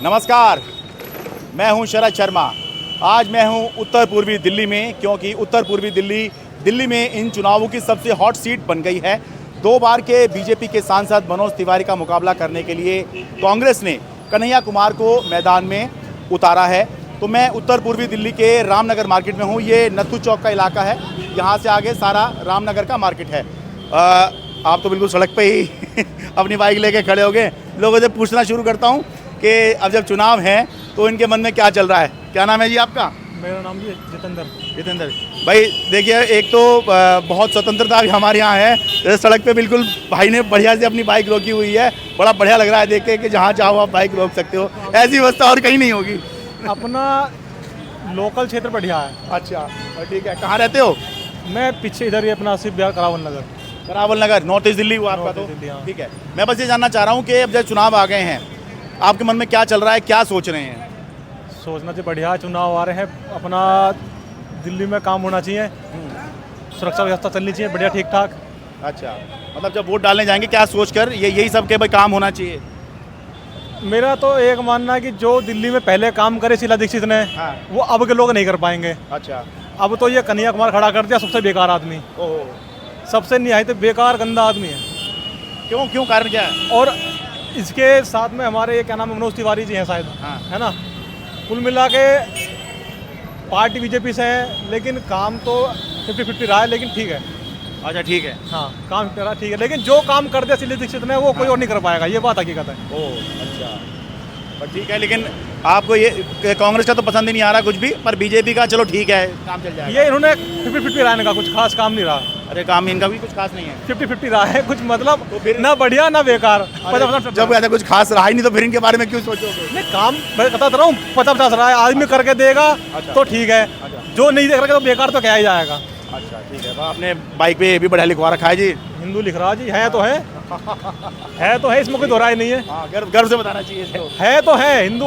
नमस्कार, मैं हूं शरद शर्मा। आज मैं हूं उत्तर पूर्वी दिल्ली में, क्योंकि उत्तर पूर्वी दिल्ली में इन चुनावों की सबसे हॉट सीट बन गई है। 2 बार के बीजेपी के सांसद मनोज तिवारी का मुकाबला करने के लिए कांग्रेस ने कन्हैया कुमार को मैदान में उतारा है। तो मैं उत्तर पूर्वी दिल्ली के रामनगर मार्केट में हूँ। ये नत्थू चौक का इलाका है, यहाँ से आगे सारा रामनगर का मार्केट है। आप तो बिल्कुल सड़क पे ही अपनी बाइक लेके खड़े हो गए। लोगों से पूछना शुरू करता हूँ कि अब जब चुनाव हैं तो इनके मन में क्या चल रहा है। क्या नाम है जी आपका? मेरा नाम जी जितेंद्र भाई देखिए, एक तो बहुत स्वतंत्रता भी हमारे यहाँ है। जैसे सड़क पे बिल्कुल भाई ने बढ़िया से अपनी बाइक रोकी हुई है। बड़ा बढ़िया लग रहा है देख के कि जहाँ चाहो आप बाइक रोक सकते हो। ऐसी व्यवस्था और कहीं नहीं होगी। अपना लोकल क्षेत्र बढ़िया है। अच्छा, ठीक है। कहाँ रहते हो? मैं पीछे इधर ही अपना सिर्फ बिहार करावल नगर, नॉर्थ ईस्ट दिल्ली हुआ आपका तो? हाँ। ठीक है। मैं बस ये जानना चाह रहा हूँ कि अब जब चुनाव आ गए हैं, आपके मन में क्या चल रहा है, क्या सोच रहे हैं? सोचना चाहिए, बढ़िया चुनाव आ रहे हैं। अपना दिल्ली में काम होना चाहिए, सुरक्षा व्यवस्था चलनी चाहिए बढ़िया ठीक ठाक। अच्छा, मतलब जब वोट डालने जाएंगे क्या सोचकर यही सब के भाई काम होना चाहिए? मेरा तो एक मानना है कि जो दिल्ली में पहले काम करे शीला दीक्षित ने, हाँ। वो अब के लोग नहीं कर पाएंगे। अच्छा। अब तो ये कन्हैया कुमार खड़ा कर दिया, सबसे बेकार आदमी, ओहो, सबसे निहायत बेकार गंदा आदमी है। क्यों कारण क्या है? और इसके साथ में हमारे ये क्या नाम है, मनोज तिवारी जी हैं शायद, हाँ। है ना। कुल मिला के पार्टी बीजेपी से है, लेकिन काम तो 50-50 रहा है, लेकिन ठीक है। अच्छा, ठीक है। हाँ, काम रहा ठीक है, लेकिन जो काम कर दिया शीला दीक्षित ने वो कोई और नहीं कर पाएगा, ये बात हकीकत है। ओह अच्छा, पर ठीक है। लेकिन आपको ये कांग्रेस का तो पसंद ही नहीं आ रहा कुछ भी, पर बीजेपी का चलो ठीक है, काम चल जाएगा। ये इन्होंने 50-50 रहने का कुछ खास काम नहीं रहा। अरे काम इनका भी कुछ खास नहीं है। 50-50 रहा है, कुछ मतलब तो फिर ना बढ़िया ना बेकार। जब ऐसा कुछ खास रहा ही नहीं तो फिर इनके बारे में क्यों सोचोगे? नहीं, काम मैं बताता रहा हूँ, 50-50 रहा है। आदमी करके देगा तो ठीक है, जो नहीं देख रहा तो बेकार तो क्या ही जाएगा। अच्छा, ठीक है। तो आपने बाइक पे ये भी बढ़िया लिखवा रखा है जी, हिंदू लिख रहा जी, है तो है है तो है, इसमें कोई दोहराई नहीं है। हाँ, गर्व से बताना चाहिए इसको। है तो है हिंदू,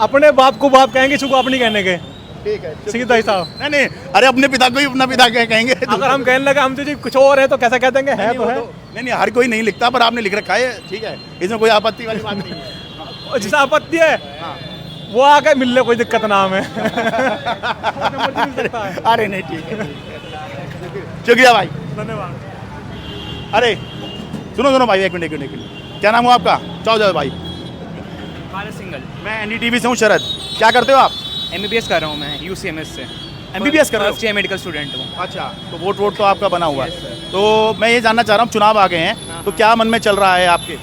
अपने बाप को बाप कहेंगे, इसको आप नहीं कहने के। ठीक है, सीधा ही साहब। नहीं, अरे अपने पिता को ही अपना पिता कहेंगे। अगर हम कहने लगे हम तो जी कुछ और है तो कैसे कह देंगे? है तो है। नहीं, हर कोई नहीं लिखता, पर आपने लिख रखा है, ठीक है, इसमें कोई आपत्ति वाली बात नहीं है। और जिसका आपत्ति है हाँ। वो आके मिल ले, कोई दिक्कत ना हमें। अरे नहीं, ठीक है, शुक्रिया भाई, धन्यवाद। अरे सुनो भाई, एक मिनट। क्या नाम हुआ आपका? जाओ भाई। सिंगल। मैं एनडीटीवी से हूँ शरद। क्या करते हो आप? एमबीबीएस कर रहा हूँ मैं यूसीएमएस से। एमबीबीएस कर रहे हो? फर्स्ट ईयर मेडिकल स्टूडेंट हूँ। अच्छा, तो वोट तो आपका बना हुआ है। तो मैं ये जानना चाह रहा हूँ, चुनाव आ गए हैं तो क्या मन में चल रहा है आपके?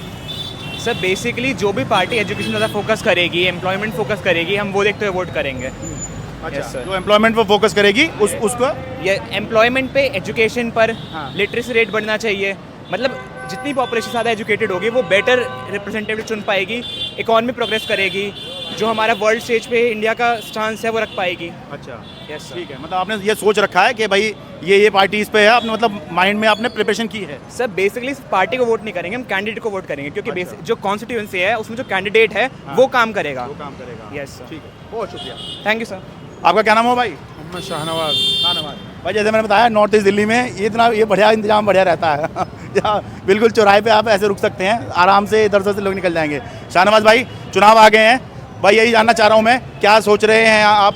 सर बेसिकली जो भी पार्टी एजुकेशन ज़्यादा फोकस करेगी, एम्प्लॉयमेंट फोकस करेगी, हम वो देखते हुए वोट करेंगे। अच्छा, Yes, sir. जो एम्प्लॉयमेंट पर फोकस करेगी उसको ये एम्प्लॉयमेंट पे, एजुकेशन पर, हाँ। लिटरेसी रेट बढ़ना चाहिए। मतलब जितनी पॉपुलेशन ज़्यादा एजुकेटेड होगी वो बेटर रिप्रेजेंटेटिव चुन पाएगी, इकॉनमी प्रोग्रेस करेगी, जो हमारा वर्ल्ड स्टेज पे इंडिया का चांस है वो रख पाएगी। अच्छा, यस सर। ठीक है। मतलब आपने ये सोच रखा है कि भाई ये पार्टी इस पे है, आपने मतलब माइंड में आपने प्रिपरेशन की है? सर बेसिकली पार्टी को वोट नहीं करेंगे, हम कैंडिडेट को वोट करेंगे, क्योंकि अच्छा। जो कॉन्स्टिट्यूएंसी है उसमें जो कैंडिडेट है वो काम करेगा। वो काम करेगा। Yes sir. ठीक है, बहुत शुक्रिया। Thank you sir. आपका क्या नाम हो भाई? मोहम्मद शाहनवाज। भाई जैसे मैंने बताया, नॉर्थ ईस्ट दिल्ली में ये बढ़िया इंतजाम बढ़िया रहता है। जहाँ बिल्कुल चौराहे पे आप ऐसे रुक सकते हैं, आराम से इधर से लोग निकल जाएंगे। शाहनवाज भाई, चुनाव आ गए हैं भाई, यही जानना चाह रहा हूँ मैं, क्या सोच रहे हैं आप,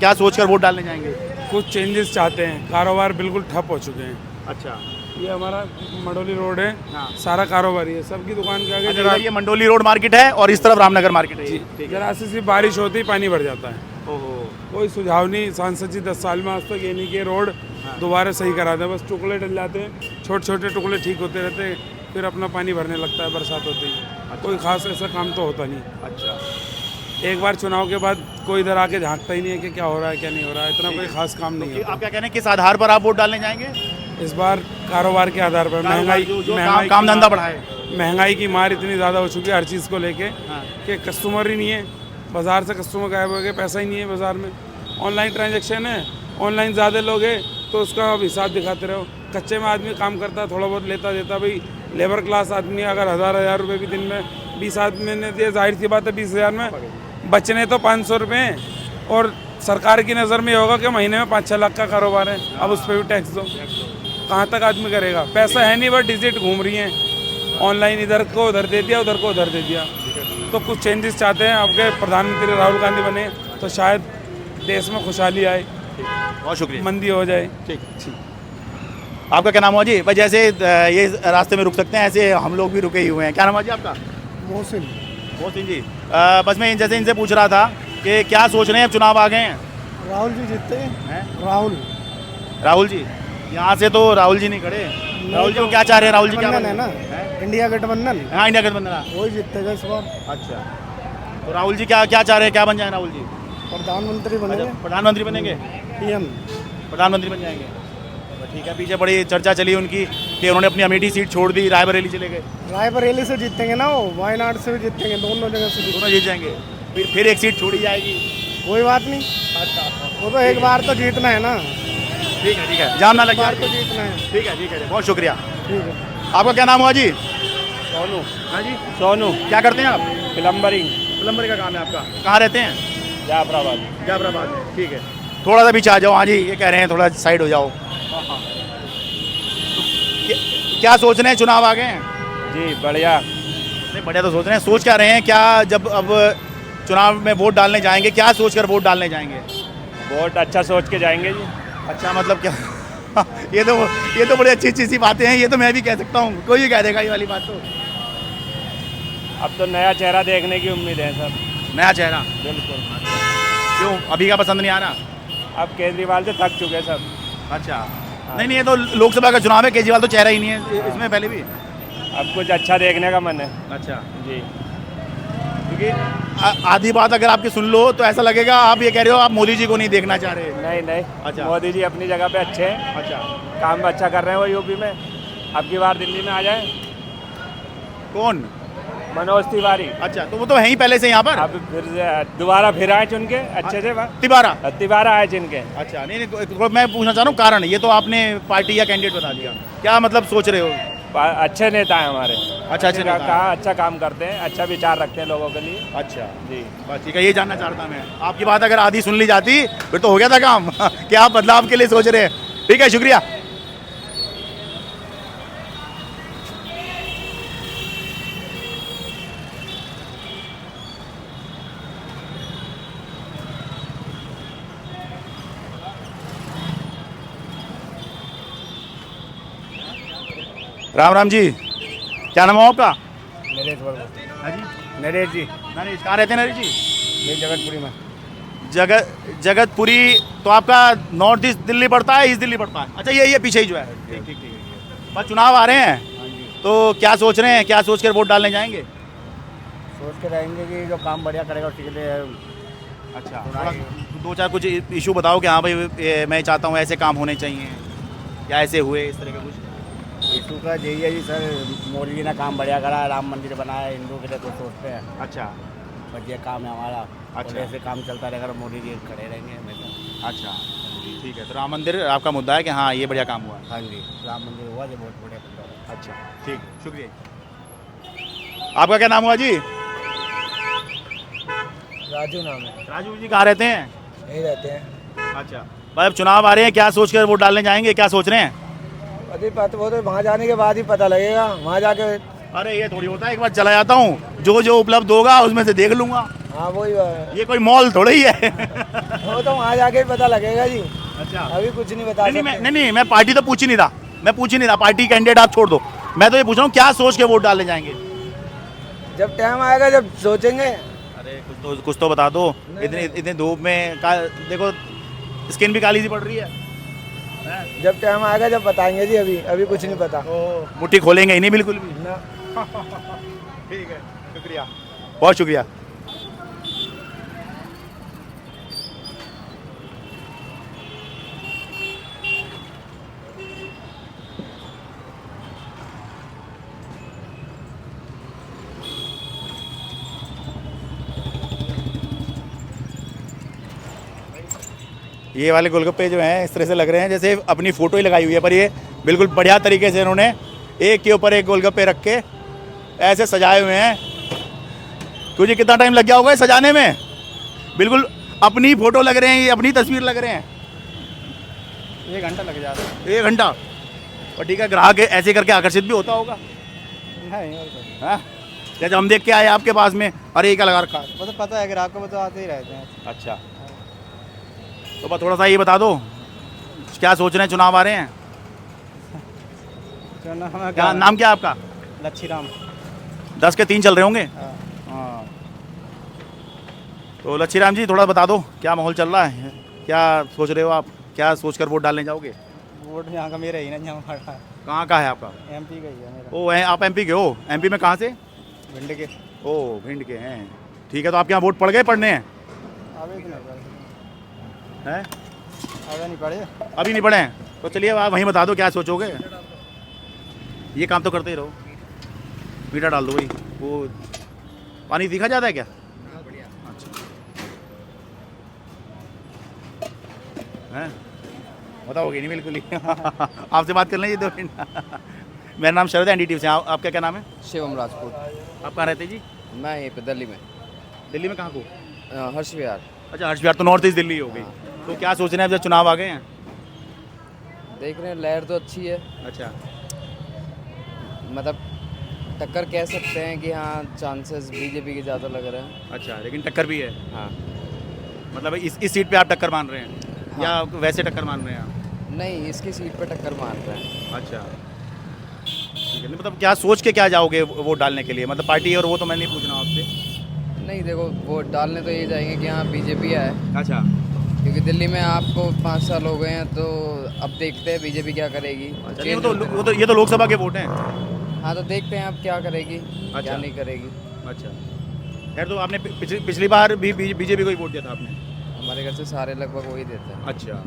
क्या सोचकर वोट डालने जाएंगे? कुछ चेंजेस चाहते हैं, कारोबार बिल्कुल ठप हो चुके हैं। अच्छा, ये हमारा मंडोली रोड है, हाँ। सारा कारोबारी है, सबकी दुकान के आगे अच्छा, इधर ये मंडोली रोड मार्केट है और इस तरफ रामनगर मार्केट है। ठीक है। जरा सी बारिश होती ही पानी भर जाता है। ओहो, कोई सुझाव नहीं, सांसद जी 10 साल में आज तक ये नहीं कि रोड दोबारा सही करा दें, बस टुकड़े डल जाते हैं, छोटे टुकड़े ठीक होते रहते हैं, फिर अपना पानी भरने लगता है बरसात होती है। कोई खास ऐसा काम तो होता नहीं। अच्छा, एक बार चुनाव के बाद कोई इधर आके झांकता ही नहीं है कि क्या हो रहा है क्या नहीं हो रहा है, इतना कोई खास काम नहीं है। आप क्या कह रहे हैं, किस आधार पर आप वोट डालने जाएंगे? इस बार कारोबार के आधार पर महंगाई काम धंधा बढ़ा है, महंगाई की मार इतनी ज़्यादा हो चुकी है हर चीज़ को लेके हाँ। कि कस्टमर ही नहीं है, बाज़ार से कस्टमर गायब हो गए, पैसा ही नहीं है बाज़ार में। ऑनलाइन ट्रांजैक्शन है, ऑनलाइन ज़्यादा लोग हैं तो उसका अब हिसाब दिखाते रहो। कच्चे में आदमी काम करता, थोड़ा बहुत लेता देता, भाई लेबर क्लास आदमी अगर हज़ार रुपये भी दिन में 20 आदमी ने दिए, जाहिर सी बात है 20,000 में बचने तो 500 रुपये हैं। और सरकार की नज़र में ये होगा कि महीने में 5-6 लाख का कारोबार है, अब उस पर भी टैक्स दो, कहाँ तक आदमी करेगा? पैसा है नहीं, बस डिजिट घूम रही हैं ऑनलाइन, इधर को उधर दे दिया, उधर को उधर दे दिया। तो कुछ चेंजेस चाहते हैं। आपके प्रधानमंत्री राहुल गांधी बने तो शायद देश में खुशहाली आए, बहुत शुक्रिया। मंदी हो जाए। ठीक ठीक। आपका क्या नाम हुआ जी? भाई जैसे ये रास्ते में रुक सकते हैं, ऐसे हम लोग भी रुके ही हुए हैं। क्या नाम हुआ जी आपका? मोहसिन। मोहसिन जी, बस मैं जैसे इनसे पूछ रहा था कि क्या सोच रहे हैं, अब चुनाव आ गए हैं? राहुल जी जीतते हैं। हैं? राहुल जी यहाँ से तो राहुल जी नहीं खड़े। राहुल जी को क्या चाह रहे हैं? राहुल जी क्या गठबंधन है बने? ना, इंडिया गठबंधन, हाँ, इंडिया गठबंधन। वही जीतेगा इस बार। अच्छा, तो राहुल जी क्या क्या चाह रहे हैं, क्या बन जाए राहुल जी? प्रधानमंत्री अच्छा, बनेंगे, प्रधानमंत्री बनेंगे, पीएम। प्रधानमंत्री बन जाएंगे। तो ठीक है, पीछे बड़ी चर्चा चली उनकी कि उन्होंने अपनी अमेठी सीट छोड़ दी, रायबरेली चले गए। रायबरेली से जीतेंगे ना, वो वायनाड से भी जीतेंगे, दोनों जगह से दोनों जीत जाएंगे, फिर एक सीट छोड़ी जाएगी। कोई बात नहीं, वो तो एक बार तो जीतना है ना। ठीक है, जाम ना लग बार जाए। तो जीतना है। ठीक है जी, बहुत शुक्रिया। ठीक है। आपका क्या नाम हुआ जी? सोनू। हाँ जी, सोनू। क्या करते हैं आप? प्लम्बरिंग। प्लम्बर का काम है आपका? कहाँ रहते हैं? जाफराबाद। जाफराबाद में। ठीक है, थोड़ा सा पीछे आ जाओ। हाँ जी, ये कह रहे हैं थोड़ा साइड हो जाओ। क्या सोच रहे हैं, चुनाव आ गए हैं? जी बढ़िया। नहीं, बढ़िया तो सोच रहे हैं। सोच क्या रहे हैं, क्या जब अब चुनाव में वोट डालने जाएंगे, क्या सोचकर वोट डालने जाएंगे? वोट अच्छा सोच के जाएंगे जी। अच्छा, मतलब क्या? ये तो बड़ी अच्छी सी बातें हैं, ये तो मैं भी कह सकता हूँ, कोई भी कह देगा ये वाली बात। तो अब तो नया चेहरा देखने की उम्मीद है सर। नया चेहरा? बिल्कुल। क्यों, अभी का पसंद नहीं आ रहा? अब केजरीवाल से थक चुके सब। अच्छा, नहीं, ये तो लोकसभा का चुनाव है, केजरीवाल तो चेहरा ही नहीं है इसमें पहले भी। अब कुछ अच्छा देखने का मन है। अच्छा, जी। क्योंकि आधी बात अगर आपकी सुन लो तो ऐसा लगेगा आप ये कह रहे हो आप मोदी जी को नहीं देखना चाह रहे। नहीं। अच्छा। मोदी जी अपनी जगह पे अच्छे हैं, अच्छा, काम अच्छा कर रहे हैं वो यूपी में। अब की बार दिल्ली में आ जाए कौन? मनोज तिवारी। अच्छा, तो वो तो है ही पहले से यहाँ पर। अब फिर दोबारा फिर आए चुन के अच्छे से। तिवारा। आए चुन के। अच्छा, नहीं, मैं पूछना चाह रहा हूँ कारण, ये तो आपने पार्टी या कैंडिडेट बता दिया, क्या मतलब सोच रहे हो? अच्छे नेता हैं हमारे। अच्छा, अच्छे नेता। कहा अच्छा काम करते हैं, अच्छा विचार रखते हैं लोगों के लिए। अच्छा जी, बस ठीक है, ये जानना चाहता मैं। आपकी बात अगर आधी सुन ली जाती फिर तो हो गया था काम। क्या आप बदलाव के लिए सोच रहे हैं? ठीक है, शुक्रिया। राम जी, क्या नाम है आपका? नरेश वर्मा। हाँ जी, नरेश जी। नरेश, कहाँ रहते हैं नरेश जी? ये जगतपुरी में। जगतपुरी। तो आपका नॉर्थ ईस्ट दिल्ली पड़ता है, ईस्ट दिल्ली पड़ता है? अच्छा, ये पीछे ही जो है। ठीक है। बस चुनाव आ रहे हैं, तो क्या सोच रहे हैं, क्या सोच कर वोट डालने जाएंगे? सोच के रहेंगे कि जो काम बढ़िया करेगा उसके लिए। अच्छा, थोड़ा दो चार कुछ इशू बताओ कि हाँ भाई मैं चाहता हूँ ऐसे काम होने चाहिए, या ऐसे हुए, इस तरह का कुछ इशू का यही है जी सर, मोदी जी ने काम बढ़िया करा है, राम मंदिर बनाया, हिंदू के लिए तो सोचते हैं। अच्छा, बस ये काम है हमारा। अच्छा। और ऐसे काम चलता रहेगा तो मोदी जी खड़े रहेंगे हमेशा। अच्छा, ठीक है। तो राम मंदिर आपका मुद्दा है कि हाँ ये बढ़िया काम हुआ? हाँ जी, राम मंदिर हुआ जो बहुत बढ़िया बन। अच्छा, ठीक है, शुक्रिया। आपका क्या नाम हुआ जी? राजू नाम है। राजू जी, कहाँ रहते हैं? यही रहते हैं। अच्छा भाई, अब चुनाव आ रहे हैं, क्या सोच कर वोट डालने जाएंगे, क्या सोच रहे हैं? अभी वो तो वहाँ जाने के बाद ही पता लगेगा, वहाँ जाके। अरे ये थोड़ी होता है, एक बार चला जाता हूँ, जो उपलब्ध होगा उसमें से देख लूंगा। हाँ वही ये कोई मॉल थोड़ा ही है। वो तो वहाँ जाके ही पता लगेगा जी। अच्छा, अभी कुछ नहीं बता सकते। नहीं, मैं पार्टी तो पूछ ही नहीं था, पार्टी कैंडिडेट आप छोड़ दो। मैं तो ये पूछ रहा हूँ क्या सोच के वोट डालने जाएंगे? जब टाइम आएगा जब सोचेंगे। अरे कुछ तो बता दो। इतने धूप में देखो स्किन भी काली सी पड़ रही है। जब टाइम आएगा जब बताएंगे जी, अभी कुछ नहीं पता। मुट्ठी खोलेंगे ही नहीं बिल्कुल भी ना। ठीक है, शुक्रिया, बहुत शुक्रिया। ये वाले गोलगप्पे जो हैं इस तरह से लग रहे हैं जैसे अपनी फ़ोटो ही लगाई हुई है, पर ये बिल्कुल बढ़िया तरीके से इन्होंने एक के ऊपर एक गोलगप्पे रख के ऐसे सजाए हुए हैं। तुझे कितना टाइम लग गया होगा सजाने में? बिल्कुल अपनी फ़ोटो लग रहे हैं, ये अपनी तस्वीर लग रहे हैं। 1 घंटा लग जाता है। 1 घंटा? और ठीक है, ग्राहक ऐसे करके आकर्षित भी होता होगा। हाँ, जैसे हम देख के आए आपके पास में, अरे ये क्या लगा रखा है? वो तो पता है, ग्राहक को वो तो आते ही रहते हैं। अच्छा, तो बस थोड़ा सा ये बता दो, क्या सोच रहे हैं, चुनाव आ रहे हैं? क्या नाम क्या है आपका? लच्छी राम। 10 के 3 चल रहे होंगे। हाँ। हाँ, तो लच्छी राम जी थोड़ा बता दो क्या माहौल चल रहा है, क्या सोच रहे हो आप, क्या सोचकर वोट डालने जाओगे? वोट यहाँ का मेरा ही ना, यहाँ पड़ा है। कहाँ का है आपका? MP का ही है मेरा। ओ आप एमपी के हो? एमपी में कहाँ से? भिंड के। ओ भिंड के हैं, ठीक है। तो आपके यहाँ वोट पड़ गए, पढ़ने हैं? आगे तो नहीं पड़े। हैं? आगे नहीं पड़े। अभी नहीं पढ़े हैं, तो चलिए आप वहीं बता दो क्या सोचोगे। ये काम तो करते ही रहो, मीठा डाल दो भाई। वो पानी दिखा जाता है क्या? अच्छा, हैं बताओगे नहीं बिल्कुल ही। आपसे बात कर लें ये 2 मिनट। मेरा नाम शरद है, NDTV से। आपका क्या नाम है? शिवम राजपूत। आप कहाँ रहते हैं जी? मैं यहीं पे दिल्ली में। दिल्ली में कहाँ को? हर्ष विहार। अच्छा, हर्ष विहार तो नॉर्थ ईस्ट दिल्ली हो गई। तो क्या सोच रहे हैं अब जब चुनाव आ गए हैं? देख रहे हैं, लहर तो अच्छी है। अच्छा, मतलब टक्कर कह सकते हैं कि हाँ, चांसेस बीजेपी के ज़्यादा लग रहे हैं। अच्छा, लेकिन टक्कर भी है। हाँ। मतलब इस सीट पे आप टक्कर मान रहे हैं या वैसे टक्कर मान रहे हैं आप? नहीं, इसकी सीट पे टक्कर मार रहे हैं। अच्छा, ठीक है। मतलब क्या सोच के क्या जाओगे वोट डालने के लिए? मतलब पार्टी और वो तो मैं नहीं पूछ रहा हूँ आपसे। नहीं, देखो वोट डालने तो ये जाएंगे कि हाँ बीजेपी है, अच्छा, क्योंकि दिल्ली में आपको 5 साल हो गए हैं, तो अब देखते हैं बीजेपी क्या करेगी। अच्छा, नहीं, वो तो ये तो लोकसभा के वोट हैं। हाँ, तो देखते हैं अब क्या करेगी, अच्छा। क्या नहीं करेगी। अच्छा, खैर तो आपने पिछली बार भी बीजेपी को ही वोट दिया था आपने? हमारे घर से सारे लगभग वही देते हैं। अच्छा,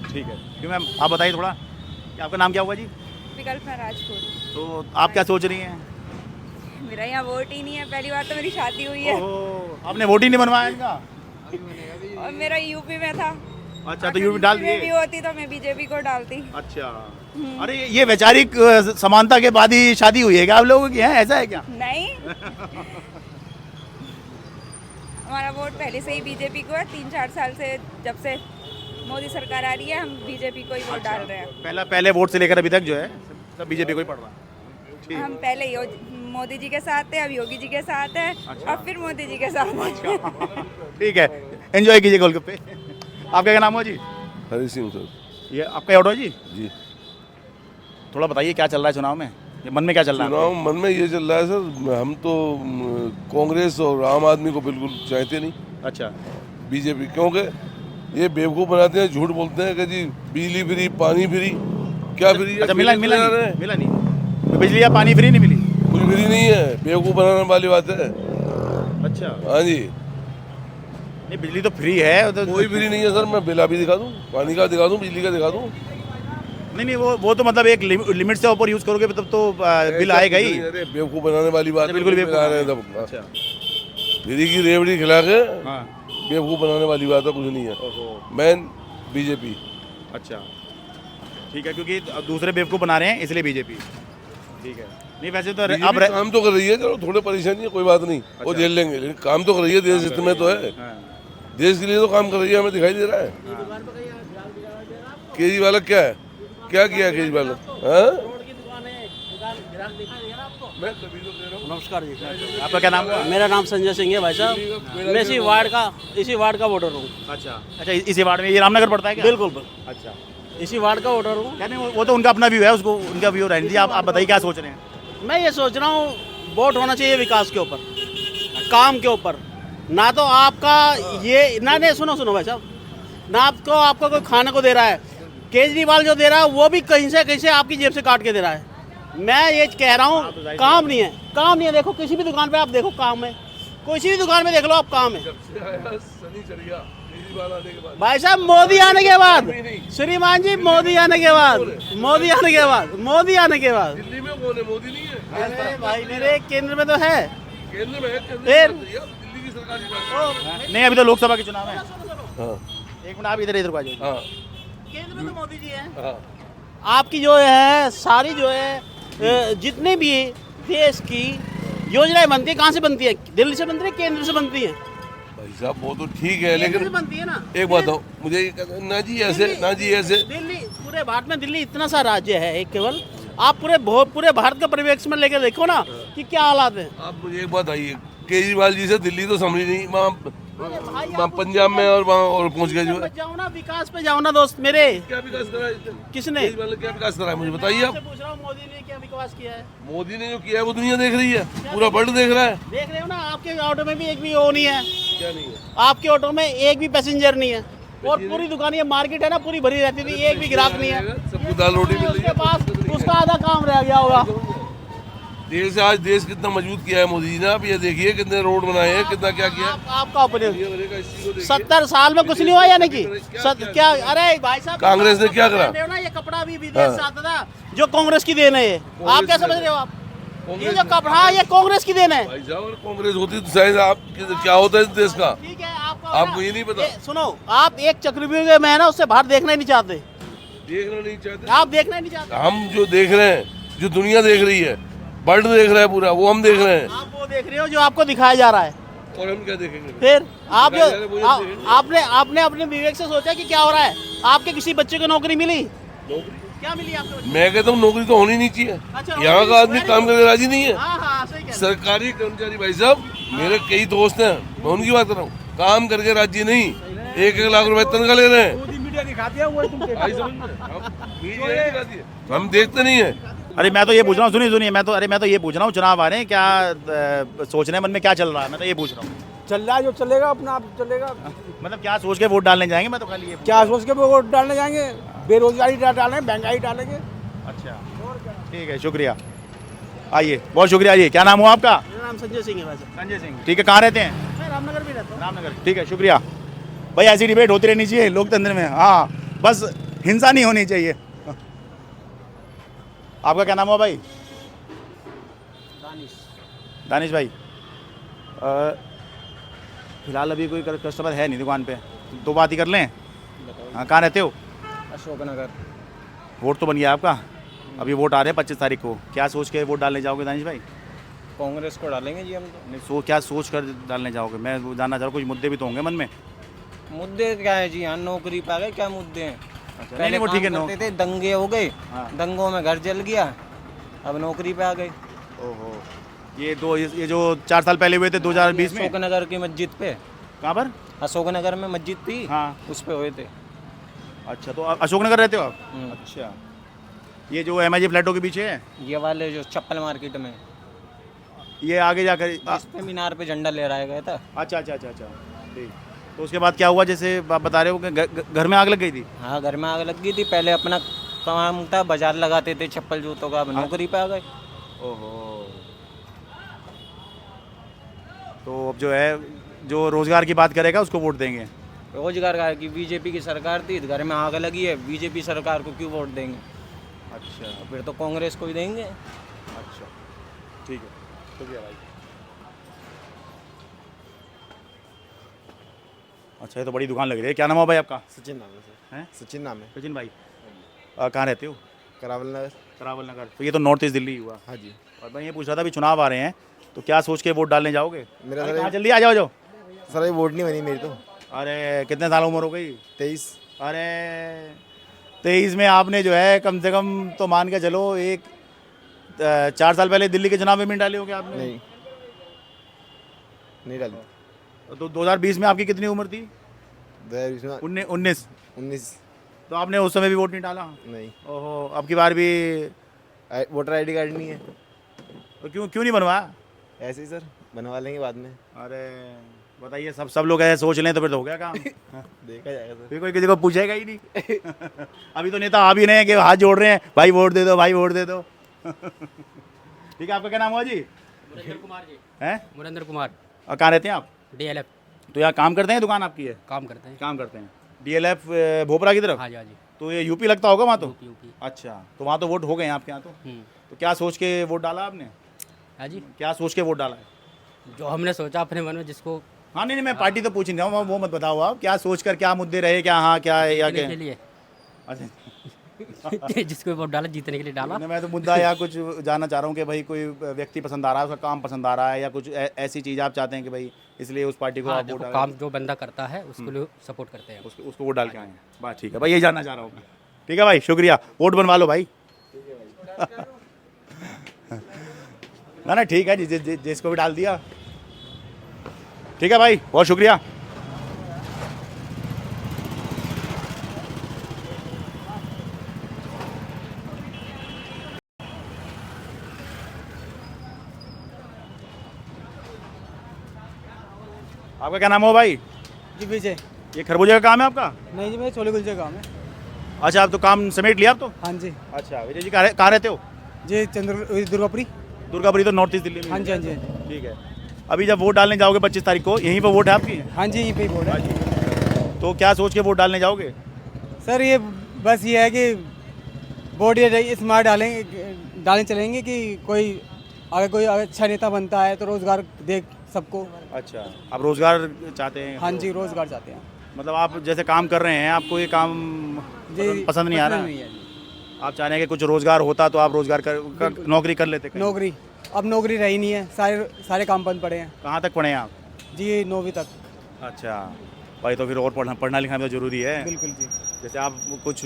ठीक है। क्यों मैम, आप बताइए थोड़ा कि आपका नाम क्या हुआ जी? विकल्प राजपूत। तो आप क्या सोच रही हैं? मेरा यहाँ वोट ही नहीं है, पहली बार तो मेरी शादी हुई है ओहो, आपने वोट ही नहीं बनवाया इनका? और मेरा यूपी में था। अच्छा, तो यूपी डाल में भी दिए? होती तो मैं बीजेपी को डालती। अच्छा, अरे ये वैचारिक समानता के बाद ही शादी हुई है क्या आप लोगों की? है ऐसा है क्या? नहीं, हमारा वोट पहले से ही बीजेपी को है। 3-4 साल से, जब से मोदी सरकार आ रही है, हम बीजेपी को ही वोट डाल रहे हैं। पहले वोट से लेकर अभी तक जो है सब बीजेपी को ही पड़ रहा है। ठीक। हम पहले मोदी जी के साथ थे, अब योगी जी के साथ है, अच्छा। और फिर मोदी जी के साथ हैं। ठीक है, एंजॉय कीजिए गोलगप्पे। आपका क्या नाम हो जी? हरी सिंह सर। ये आपका ऑटो जी? जी। थोड़ा बताइए क्या चल रहा है चुनाव में, ये मन में क्या चल रहा है? चुनाव मन में ये चल रहा है सर, हम तो कांग्रेस और आम आदमी को बिल्कुल चाहते नहीं, अच्छा, बीजेपी, क्योंकि ये बेवकूफ़ बनाते हैं, झूठ बोलते हैं कि जी बिजली फ्री, पानी फ्री, क्या फ्री है? अच्छा, मिला नहीं, बिजली या पानी फ्री नहीं मिली? कुछ फ्री नहीं है, बेवकूफ़ बनाने वाली बात है। अच्छा, हाँ जी, नहीं बिजली तो फ्री है तो कोई फ्री नहीं है सर। मैं बिल भी दिखा दूँ, पानी का दिखा दूँ, बिजली का दिखा दूँ। नहीं, वो तो मतलब एक लिमिट से ऊपर यूज करोगे तब तो बिल आएगा ही। अरे बेवकूफ़ बनाने वाली बात है, बिल्कुल बिल आ रहे हैं तब। अच्छा, फ्री की रेवड़ी खिला के हाँ, बेवकूफ़ बनाने वाली बात है, कुछ नहीं है। ओहो, मैन बीजेपी। अच्छा, ठीक है, क्योंकि दूसरे बेवकूफ़ बना रहे हैं इसलिए बीजेपी। ठीक है, नहीं वैसे तो अब काम तो कर रही है, चलो थोड़े परेशानी है, कोई बात नहीं, वो झेल लेंगे, लेकिन काम तो कर रही है, देश हित में तो है, देश के लिए तो काम कर रही है, हमें दिखाई दे रहा है। केजरीवाल क्या है, क्या किया केजरीवाल? नमस्कार जी, आपका क्या नाम है? मेरा नाम संजय सिंह है भाई साहब। मैं इसी वार्ड का वोटर हूँ। अच्छा, इसी वार्ड में, ये रामनगर पड़ता है क्या? बिल्कुल, अच्छा, इसी वार्ड का वोटर हूँ। क्या नहीं, वो तो उनका अपना व्यू है, उसको उनका व्यू रहने दीजिए। आप बताइए क्या सोच रहे हैं? मैं ये सोच रहा हूँ, वोट होना चाहिए विकास के ऊपर, काम के ऊपर, ना तो आपका ये ना। नहीं, सुनो भाई साहब, ना आपको कोई खाने को दे रहा है। केजरीवाल जो दे रहा है वो भी कहीं से आपकी जेब से काट के दे रहा है। मैं ये कह रहा हूँ, काम नहीं है। देखो किसी भी दुकान पे आप देखो, काम है, किसी भी दुकान में देख लो आप, काम है। भाई साहब, मोदी आने के बाद, श्रीमान जी, मोदी आने के बाद दिल्ली में कौन है? मोदी नहीं है। अरे भाई मेरे केंद्र में तो है। केंद्र में है, फिर? दिल्ली की सरकार की बात। नहीं, अभी तो लोकसभा के चुनाव है। हाँ, एक मिनट, आप इधर को आ जाइए। हाँ, केंद्र में तो मोदी जी हैं। हाँ। आपकी जो है सारी जो है जितने भी देश की योजनाएं बनती है, कहाँ से बनती है? दिल्ली से बनती है, केंद्र से बनती है? भाई साहब वो तो ठीक है, केंद्र से लेकिन बनती है ना। एक बात हो, मुझे ये कहना- ना जी ऐसे। दिल्ली पूरे भारत में दिल्ली इतना सा राज्य है एक केवल, आप पूरे भारत का परिवेश में लेकर देखो ना कि क्या हालात है। आप मुझे एक बात आइए, केजरीवाल जी से दिल्ली तो संभली नहीं, वहाँ पंजाब में और वहाँ और पहुँच गए जो है। जाओ ना, विकास पे जाओ ना दोस्त मेरे। क्या विकास करा है? किसने? केजरीवाल ने क्या विकास करा है मुझे बताइए आप। पूछ रहा हूँ, मोदी ने क्या विकास किया है? मोदी ने जो किया है वो दुनिया देख रही है, पूरा वर्ल्ड देख रहा है। देख रहे हो ना, आपके ऑटो में भी एक भी वो नहीं है। क्या नहीं है? आपके ऑटो में एक भी पैसेंजर नहीं है, और पूरी दुकान, ये मार्केट है ना, पूरी भरी रहती थी, एक भी ग्राहक नहीं है। सबको दाल रोटी मिल रही उसके है। पास उसका आधा काम रह गया होगा। देश से आज देश कितना मजबूत किया है मोदी जी ने, आप ये देखिए कितने रोड बनाए हैं, कितना क्या किया है। आपका ओपिनियन, ये बनेगा, इस चीज़ को देखिए। 70 साल में कुछ नहीं हुआ यानी कि क्या? अरे भाई साहब, कांग्रेस ने क्या करा? ना ये कपड़ा भी विदेश से आता था, जो कांग्रेस की देन है ये। आप क्या समझ रहे हो? आप ये जो कपड़ा, ये कांग्रेस की देन है। भाई साहब अगर कांग्रेस होती तो शायद आप क्या होता है इस देश का, ठीक है, आपको ये नहीं पता। सुनो, आप एक चक्रव्यूह में है ना, उससे बाहर देखना ही नहीं चाहते। देखना नहीं चाहते आप देखना ही नहीं चाहते। हम जो देख रहे हैं, जो दुनिया देख रही है, वर्ल्ड देख रहा है पूरा, वो हम देख रहे हैं। आप वो देख रहे हो जो आपको दिखाया जा रहा है, और हम क्या देखेंगे? फिर आप दिखाया जा रहा है, वो हम देखेंगे। आपने अपने विवेक से सोचा कि क्या हो रहा है? आपके किसी बच्चे को नौकरी मिली? क्या मिली आपके बच्चे? मैं कहता हूँ नौकरी तो होनी नहीं चाहिए। अच्छा, यहाँ का आदमी काम करके राजी नहीं है। हाँ हाँ, सही कह रहे हो। सरकारी कर्मचारी भाई साहब, मेरे कई दोस्त हैं, मैं उनकी बात कर रहा हूँ, काम करके राजी नहीं, 1-1 लाख रुपए तनख्वाह ले रहे हैं। मीडिया दिखाती है वो तुम भाई समझ में? मीडिया नहीं दिखाती है, हम देखते नहीं है। अरे मैं तो ये पूछ रहा हूँ, सुनिए मैं तो ये पूछ रहा हूँ, चुनाव आ रहे हैं, क्या सोच रहे हैं मन में, क्या चल रहा है? मैं तो ये पूछ रहा हूँ। चल रहा है जो चलेगा, अपना आप चलेगा। मतलब क्या सोच के वोट डालने जाएंगे? मैं तो खाली ये क्या सोच के वोट डालने जाएंगे? बेरोजगारी डालेंगे, महंगाई डालेंगे। अच्छा, ठीक है, शुक्रिया। आइए, बहुत शुक्रिया। आइए, क्या नाम हुआ आपका? मेरा नाम संजय सिंह है वैसे। संजय सिंह, ठीक है। कहाँ रहते हैं? मैं रामनगर में रहता हूँ। रामनगर, ठीक है, शुक्रिया भाई। ऐसी डिबेट होती रहनी चाहिए लोकतंत्र में। हाँ, बस हिंसा नहीं होनी चाहिए। आपका क्या नाम हुआ भाई? दानिश भाई। फिलहाल अभी कोई कस्टमर है नहीं दुकान पे, दो बात ही कर लें। हाँ, कहाँ रहते हो? अशोकनगर। वोट तो बन गया आपका, अभी वोट आ रहे हैं 25 तारीख को। क्या सोच के वोट डालने जाओगे दानिश भाई? कांग्रेस को डालेंगे जी हम तो। नहीं, क्या सोच कर डालने जाओगे? मैं वो जानना चाह रहा हूँ, कुछ मुद्दे भी तो होंगे मन में। मुद्दे क्या है जी? यहाँ नौकरी पा गए, क्या मुद्दे हैं? अच्छा, नहीं वो ठीक है। करते थे, दंगे हो गए, हाँ। दंगों में घर जल गया, अब नौकरी पे आ गए। ओहो, ये जो 4 साल पहले हुए थे 2020 में। अशोकनगर की मस्जिद पे। कहाँ पर? अशोकनगर में मस्जिद थी, हाँ, उस पे हुए थे। अच्छा, तो अशोकनगर रहते हो आप? हम्म। अच्छा, ये जो MIG फ्लैटों के पीछे है, ये वाले जो चप्पल मार्केट में, ये आगे जाकर इस पे मीनार पे झंडा लहराया गया था। अच्छा, ठीक। तो उसके बाद क्या हुआ, जैसे आप बता रहे हो कि घर में आग लग गई थी? हाँ, घर में आग लग गई थी। पहले अपना काम था, बाजार लगाते थे चप्पल जूतों का, अब नौकरी पे आ गए। ओहो, तो अब जो है, जो रोजगार की बात करेगा उसको वोट देंगे। रोजगार का की बीजेपी की सरकार थी, घर में आग लगी है, बीजेपी सरकार को क्यों वोट देंगे? अच्छा, फिर तो कांग्रेस को ही देंगे। अच्छा, ठीक है, शुक्रिया भाई। अच्छा, ये तो बड़ी दुकान लग रही है। क्या नाम है भाई आपका? सचिन नाम है सर। हैं? सचिन नाम है। सचिन भाई, कहाँ रहते हो? करावल नगर। करावल नगर। तो ये तो नॉर्थ ईस्ट दिल्ली हुआ। हाँ जी। और मैं ये पूछ रहा था, अभी चुनाव आ रहे हैं, तो क्या सोच के वोट डालने जाओगे? मेरा अरे सर कहाँ, जल्दी आ जाओ। सर ये वोट नहीं बनी मेरी तो। अरे कितने साल उम्र हो गई? 23। अरे 23 में आपने जो है कम से कम तो मान के चलो 4 साल पहले दिल्ली के चुनाव में डाली होगी आपने? नहीं डाली। तो 2020 में आपकी कितनी उम्र थी? 19। 19। तो आपने उस समय भी वोट नहीं डाला? नहीं। ओहो, अब की बार भी वोटर ID कार्ड नहीं है। तो क्यों नहीं बनवाया? ऐसे ही सर, बनवा लेंगे बाद में। अरे बताइए, सब लोग ऐसे सोच लें तो फिर तो हो गया काम। देखा जाएगा सर। फिर कोई किसी को पूछेगा ही नहीं। अभी तो नेता आ भी रहे हैं कि हाथ जोड़ रहे हैं, भाई वोट दे दो, भाई वोट दे दो। ठीक है, आपका क्या नाम हुआ जी? मुरंदर कुमार जी। हैं? मुरंदर कुमार। और कहाँ रहते हैं आप? DLF। तो यहाँ काम करते हैं, दुकान आपकी है? काम करते हैं। काम करते हैं DLF भोपरा की तरफ? हाँ जी, हाँ जी। तो ये यूपी लगता होगा वहाँ तो? यूपी। अच्छा, तो वहाँ तो वोट हो गए हैं आपके यहाँ तो? तो क्या सोच के वोट डाला आपने? हाँ जी, क्या सोच के वोट डाला है? जो हमने सोचा अपने मन में, जिसको हाँ, नहीं मैं पार्टी तो पूछ नहीं रहा हूँ, वो मत बताओ आप। क्या सोच कर, क्या मुद्दे रहे, क्या हाँ क्या है या क्या? के लिए अच्छा। जिसको वोट डाला, जीतने के लिए डाला। मैं तो मुद्दा या कुछ जानना चाह रहा हूँ कि भाई कोई व्यक्ति पसंद आ रहा है, उसका काम पसंद आ रहा है, या कुछ ऐसी चीज़ आप चाहते हैं कि भाई इसलिए उस पार्टी को हाँ, आप वोट डालें। काम जो बंदा करता है उसको लिए सपोर्ट करते हैं, उसको वोट डाल के आए हैं। बात ठीक है भाई, यही जानना चाह रहा हूँ मैं। ठीक है भाई, शुक्रिया। वोट बनवा लो भाई। ना ना ठीक है जी, जिसको भी डाल दिया ठीक है भाई, बहुत शुक्रिया। आपका क्या नाम हो भाई? जी विजय। ये खरबूजे का काम है आपका? नहीं जी, मेरे छोले कुलचे का काम है। अच्छा, आप तो काम समेट लिया आप तो? हाँ जी। अच्छा विजय जी, कहाँ रहते हो? जी दुर्गापुरी। दुर्गापुरी तो नॉर्थ ईस्ट दिल्ली में? हाँ जी हाँ जी। ठीक है। अभी जब वोट डालने जाओगे 25 तारीख को, यहीं पर वोट है आपकी? हाँ जी, यहीं पे ही वोट है। तो क्या सोच के वोट डालने जाओगे? सर ये बस ये है कि वोट ये स्मार्ट डालने चलेंगे कि अगर कोई अच्छा नेता बनता है तो रोजगार दे सबको। अच्छा, आप रोजगार चाहते हैं? हाँ जी, रोजगार चाहते हैं। मतलब आप जैसे काम कर रहे हैं, आपको ये काम पसंद नहीं आ रहा? नहीं है। आप चाह रहे हैं कि कुछ रोजगार होता तो आप रोजगार नौकरी कर लेते कहीं? नौकरी अब नौकरी रही नहीं है, सारे काम बंद पड़े हैं। कहाँ तक पढ़े हैं आप? जी 9वीं तक। अच्छा भाई, तो फिर और पढ़ना लिखना तो जरूरी है। बिल्कुल जी। जैसे आप कुछ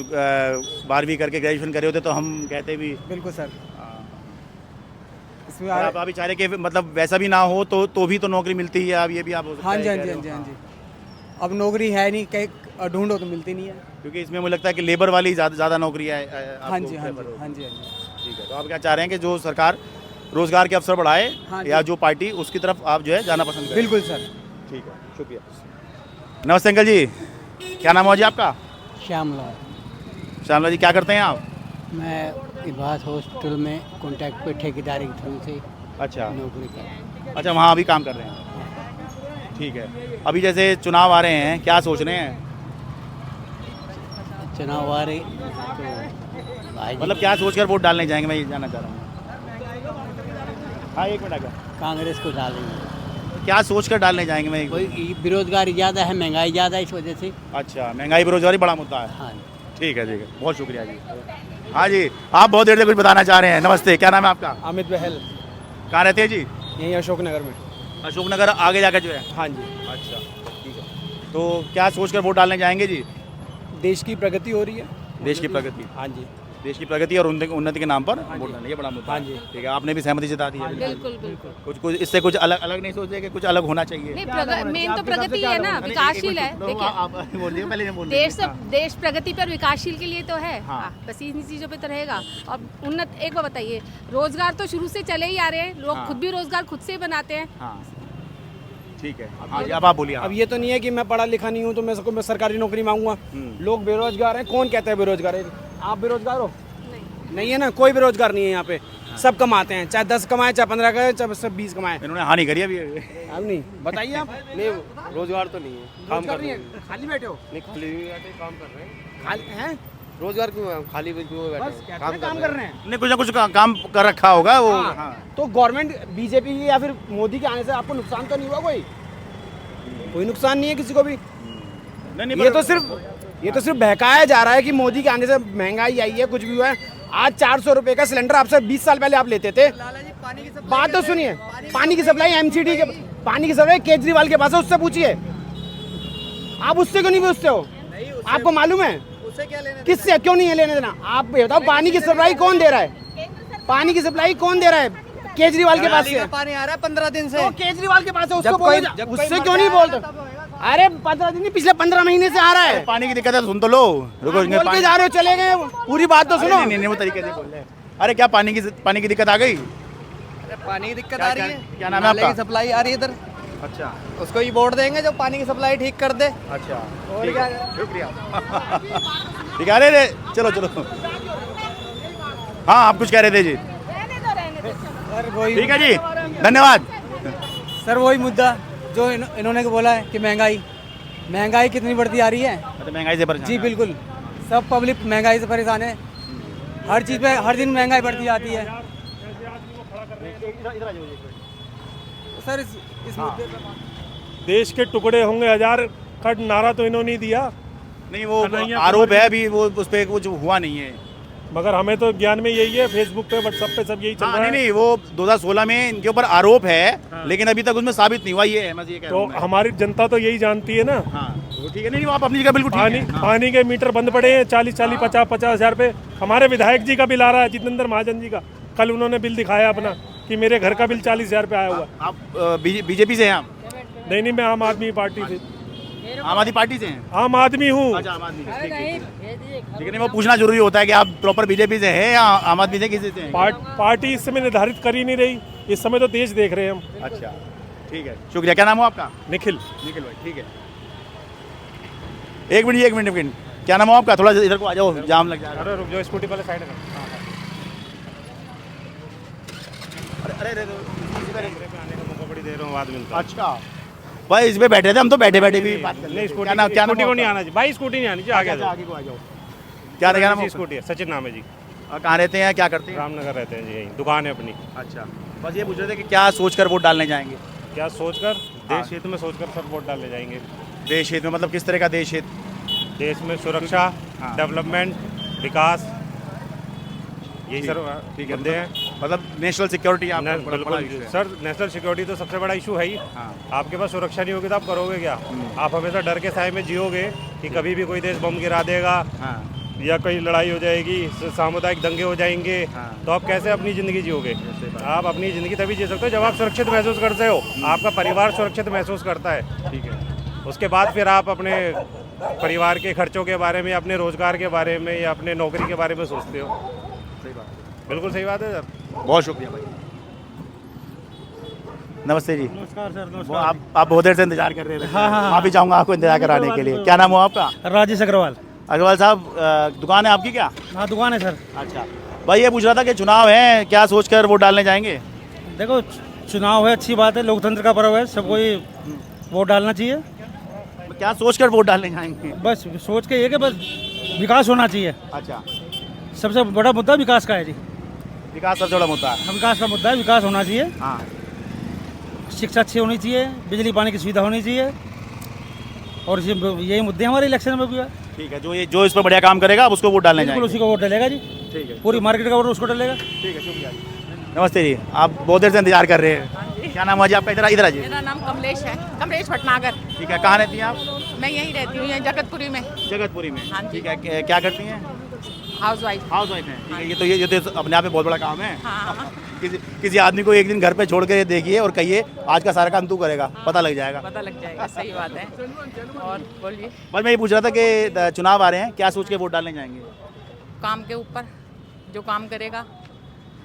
12वीं करके ग्रेजुएशन करे होते तो हम कहते भी। बिल्कुल सर। इसमें आप अभी चाह रहे कि मतलब वैसा भी ना हो तो भी तो नौकरी मिलती है, अब ये भी आप हो सकता हाँ है जी हाँ जी हाँ जी हाँ जी। अब नौकरी है नहीं, कहीं ढूंढो तो मिलती नहीं है, क्योंकि इसमें मुझे लगता है कि लेबर वाली ज़्यादा नौकरी है। हाँ जी हाँ जी हाँ जी हाँ जी। ठीक है, तो आप क्या चाह रहे हैं कि जो सरकार रोजगार के अवसर बढ़ाए, हाँ या जो पार्टी उसकी तरफ आप जो है जाना पसंद करें? बिल्कुल सर। ठीक है, शुक्रिया। नमस्ते अंकल जी, क्या नाम है जी आपका? श्यामलाल। श्यामला जी, क्या करते हैं आप? मैं इबाद हॉस्पिटल में कॉन्ट्रैक्ट पे ठेकेदारी के थ्रू से अच्छा नौकरी कर। अच्छा, वहाँ अभी काम कर रहे हैं। ठीक है, अभी जैसे चुनाव आ रहे हैं, क्या सोच रहे हैं? चुनाव आ रहे तो भाई मतलब क्या सोचकर वोट डालने जाएंगे, मैं ये जानना चाह रहा हूँ। हाँ एक मिनट आगे। कांग्रेस को डालेंगे। क्या सोचकर डालने जाएंगे? मैं कोई बेरोजगारी ज़्यादा है, महंगाई ज़्यादा है, इस वजह से। अच्छा, महंगाई बेरोजगारी बड़ा मुद्दा है। हाँ ठीक है, बहुत शुक्रिया जी। हाँ जी, आप बहुत देर से कुछ बताना चाह रहे हैं। नमस्ते, क्या नाम है आपका? अमित बहल। कहाँ रहते हैं जी? यहीं अशोकनगर में। अशोकनगर आगे जाकर जो है? हाँ जी। अच्छा ठीक है, तो क्या सोचकर वोट डालने जाएंगे जी? देश की प्रगति हो रही है। देश की प्रगति? हाँ जी। देश की प्रगति और उन्नति के नाम पर वोट डालने, ये बड़ा मुद्दा। हाँ जी। ठीक है, आपने भी सहमति जता दी है? बिल्कुल बिल्कुल। कुछ इससे कुछ अलग नहीं सोचे कि कुछ अलग होना चाहिए? मेन तो प्रगति है ना, विकासशील है। बोलिए, पहले नहीं बोलिए। देश प्रगति पर विकासशील के लिए तो है। हाँ। बस इन्हीं चीज़ों पे तो रहेगा। और उन्नत, एक बार बताइए, रोजगार तो शुरू से चले ही आ रहे हैं, लोग हाँ। खुद भी रोजगार खुद से ही बनाते हैं। हाँ ठीक है। हाँ जी, अब आप बोलिए। अब ये तो नहीं है कि मैं पढ़ा लिखा नहीं हूँ तो मैं सरकारी नौकरी मांगूंगा। लोग बेरोजगार हैं, कौन कहता है बेरोजगार है? आप बेरोजगार हो? नहीं है ना, कोई बेरोजगार नहीं है यहाँ पे। सब कमाते हैं, चाहे 10 कमाए, चाहे 15 कमाए, चाहे सब 20 कमाए। इन्होंने हानि करी अभी? अब नहीं, बताइए आप। नहीं, रोजगार तो नहीं है, काम कर रहे हैं। खाली बैठे हो? नहीं, खाली भी बैठे, काम कर रहे हैं। खाली हैं? रोजगार क्यों, खाली क्यों बैठे बस हैं? काम कर रहे हैं। नहीं, कुछ ना कुछ काम कर रखा होगा वो। हाँ। तो गवर्नमेंट बीजेपी की या फिर मोदी के आने से आपको नुकसान तो नहीं हुआ? कोई नुकसान नहीं है किसी को भी। नहीं, ये तो सिर्फ बहकाया जा रहा है कि मोदी के आने से महंगाई आई है, कुछ भी हुआ है। आज 400 रुपए का सिलेंडर आपसे 20 साल पहले आप लेते थे। बात तो सुनिए, पानी की सप्लाई एमसीडी के, पानी की सप्लाई केजरीवाल के पास है, उससे पूछिए। आप उससे क्यों नहीं पूछते हो? आपको मालूम है किससे, क्यों नहीं है लेने देना? आप ये बताओ, पानी की सप्लाई कौन दे रहा है? पानी की सप्लाई कौन दे रहा है? केजरीवाल के पास से पानी आ रहा है 15 दिन से। तो केजरीवाल के पास है, उसको बोलो, उससे क्यों नहीं बोलते? अरे 15 दिन नहीं, पिछले 15 महीने से आ रहा है। पानी की दिक्कत है तो सुन तो लो। रुको, बोल के जा रहे हो, चले गए, पूरी बात तो सुनो। नहीं, वो तरीके से बोल रहे हैं। अरे क्या पानी की दिक्कत आ गई? पानी की दिक्कत आ रही है। क्या नाम है आपका? सप्लाई आ रही है इधर। अच्छा, उसको ही वोट देंगे जो पानी की सप्लाई ठीक कर दे। अच्छा, ठीक है, शुक्रिया। ठीक है, अरे चलो। हाँ, आप कुछ कह रहे थे जी? ठीक है जी, धन्यवाद। सर वही मुद्दा जो इन्होंने बोला है कि महंगाई कितनी बढ़ती आ रही है। तो महंगाई से परेशान? जी बिल्कुल, सब पब्लिक महंगाई से परेशान है। हर चीज़ पे हर दिन महंगाई बढ़ती जाती है। सर इस मुद्दे पर देश के टुकड़े होंगे हजार का नारा तो इन्होंने दिया। नहीं, वो आरोप है अभी, वो उस पर कुछ हुआ नहीं है। मगर हमें तो ज्ञान में यही है, फेसबुक पे व्हाट्सएप पे सब यही चल रहा है। नहीं, वो 2016 में इनके ऊपर आरोप है, लेकिन अभी तक उसमें साबित नहीं हुआ। ये है, मैं ये कह रहा हूं। तो हमारी जनता तो यही जानती है ना। हाँ, वो ठीक है। नहीं, वो आप अपनी जगह बिल्कुल ठीक है। पानी के मीटर बंद पड़े हैं, 40-40, 50-50 हज़ार पे। हमारे विधायक जी का बिल आ रहा है, जितेंद्र महाजन जी का। कल उन्होंने बिल दिखाया अपना कि मेरे घर का बिल 40,000 पे आया हुआ। आप बीजेपी से हैं आप? नहीं, मैं आम आदमी पार्टी से, आम आदमी पार्टी से हैं? आम आदमी हूँ। अच्छा, आम आदमी से, ठीक। लेकिन वो पूछना जरूरी होता है कि आप प्रॉपर बीजेपी से हैं या आम आदमी से, किसी से हैं? पार्टी इस समय निर्धारित कर ही नहीं रही, इस समय तो देश देख रहे हैं हम। अच्छा, ठीक है, शुक्रिया। क्या नाम हो आपका? निखिल। निखिल भाई, ठीक है। एक मिनट, क्या नाम हो आपका? थोड़ा इधर को आ जाओ, जाम लग जाएगा। अरे रुक जाओ, स्कूटी पहले साइड कर। अरे आने का मौका बड़ी देर में बाद मिलता है। अच्छा भाई, इस पे बैठे थे हम, तो बैठे भी बात कर नहीं, क्या नाम स्कूटी को नहीं आना चाहिए भाई, स्कूटी नहीं आनी चाहिए। आगे आगे को आ जाओ। क्या नाम है? स्कूटी है, सचिन नाम है जी। कहाँ रहते हैं, क्या करते हैं? रामनगर रहते हैं जी, यहीं दुकान है अपनी। अच्छा, बस ये पूछ रहे थे कि क्या सोचकर वोट डालने जाएंगे? क्या सोचकर? देश हित में सोचकर सब वोट डालने जाएंगे। देश हित में मतलब किस तरह का देश हित? देश में सुरक्षा, डेवलपमेंट, विकास, यही सर ठीक है, बंदे हैं। मतलब नेशनल सिक्योरिटी बिल्कुल सर, नेशनल सिक्योरिटी तो सबसे बड़ा इशू है ही। आपके पास सुरक्षा नहीं होगी तो आप करोगे क्या? आप हमेशा डर के साए में जियोगे कि कभी भी कोई देश बम गिरा देगा या कोई लड़ाई हो जाएगी, सामुदायिक दंगे हो जाएंगे, तो आप कैसे अपनी ज़िंदगी जियोगे? आप अपनी ज़िंदगी तभी जी सकते हो जब आप सुरक्षित महसूस करते हो, आपका परिवार सुरक्षित महसूस करता है। ठीक है, उसके बाद फिर आप अपने परिवार के खर्चों के बारे में, अपने रोजगार के बारे में या अपने नौकरी के बारे में सोचते हो। सही बात, बिल्कुल सही बात है सर। बहुत शुक्रिया भाई। नमस्ते जी। नमस्कार सर। वो आप बहुत देर से इंतजार कर रहे थे। हाँ, मैं भी चाहूँगा आपको इंतजार कराने के लिए। क्या नाम हो आपका? राजेश अग्रवाल। अग्रवाल साहब, दुकान है आपकी क्या? हाँ, दुकान है सर। अच्छा भाई, ये पूछ रहा था कि चुनाव है, क्या सोचकर वोट डालने जाएंगे? देखो, चुनाव है, अच्छी बात है, लोकतंत्र का पर्व है, सबको ही वोट डालना चाहिए। क्या सोचकर वोट डालने जाएंगे? बस सोच के ये कि बस विकास होना चाहिए। अच्छा, सबसे बड़ा मुद्दा विकास का है जी। विकास सबसे बड़ा मुद्दा है। विकास का मुद्दा है, विकास होना चाहिए। हाँ, शिक्षा अच्छी होनी चाहिए, बिजली पानी की सुविधा होनी चाहिए, और यही मुद्दे हमारे इलेक्शन में भी है। ठीक है, जो इस पर बढ़िया काम करेगा आप उसको वोट डालने बिल्कुल जाएंगे? उसी को वोट डालेगा जी। ठीक है, पूरी मार्केट का वोट उसको डालेगा। ठीक है, शुक्रिया जी। नमस्ते जी, आप बहुत देर से इंतजार कर रहे हैं। क्या नाम है जी आपका? इधर आइए। मेरा नाम कमलेश है, कमलेश भटनागर। ठीक है, कहाँ रहती हैं आप? मैं यहीं रहती हूँ, यहीं जगतपुरी में। जगतपुरी में? हाँ जी। ठीक है, क्या करती हैं? House wife. हाउस वाइफ हैं। ठीक है, ये तो अपने आप में बहुत बड़ा काम है। हाँ, किसी आदमी को एक दिन घर पे छोड़ कर देखिए और कहिए आज का सारा काम तू करेगा, पता लग जाएगा। पता लग जाएगा, सही बात है। और बोलिए। बस मैं ये पूछ रहा था कि चुनाव आ रहे हैं, क्या सोच के वोट डालने जाएंगे? काम के ऊपर, जो काम करेगा।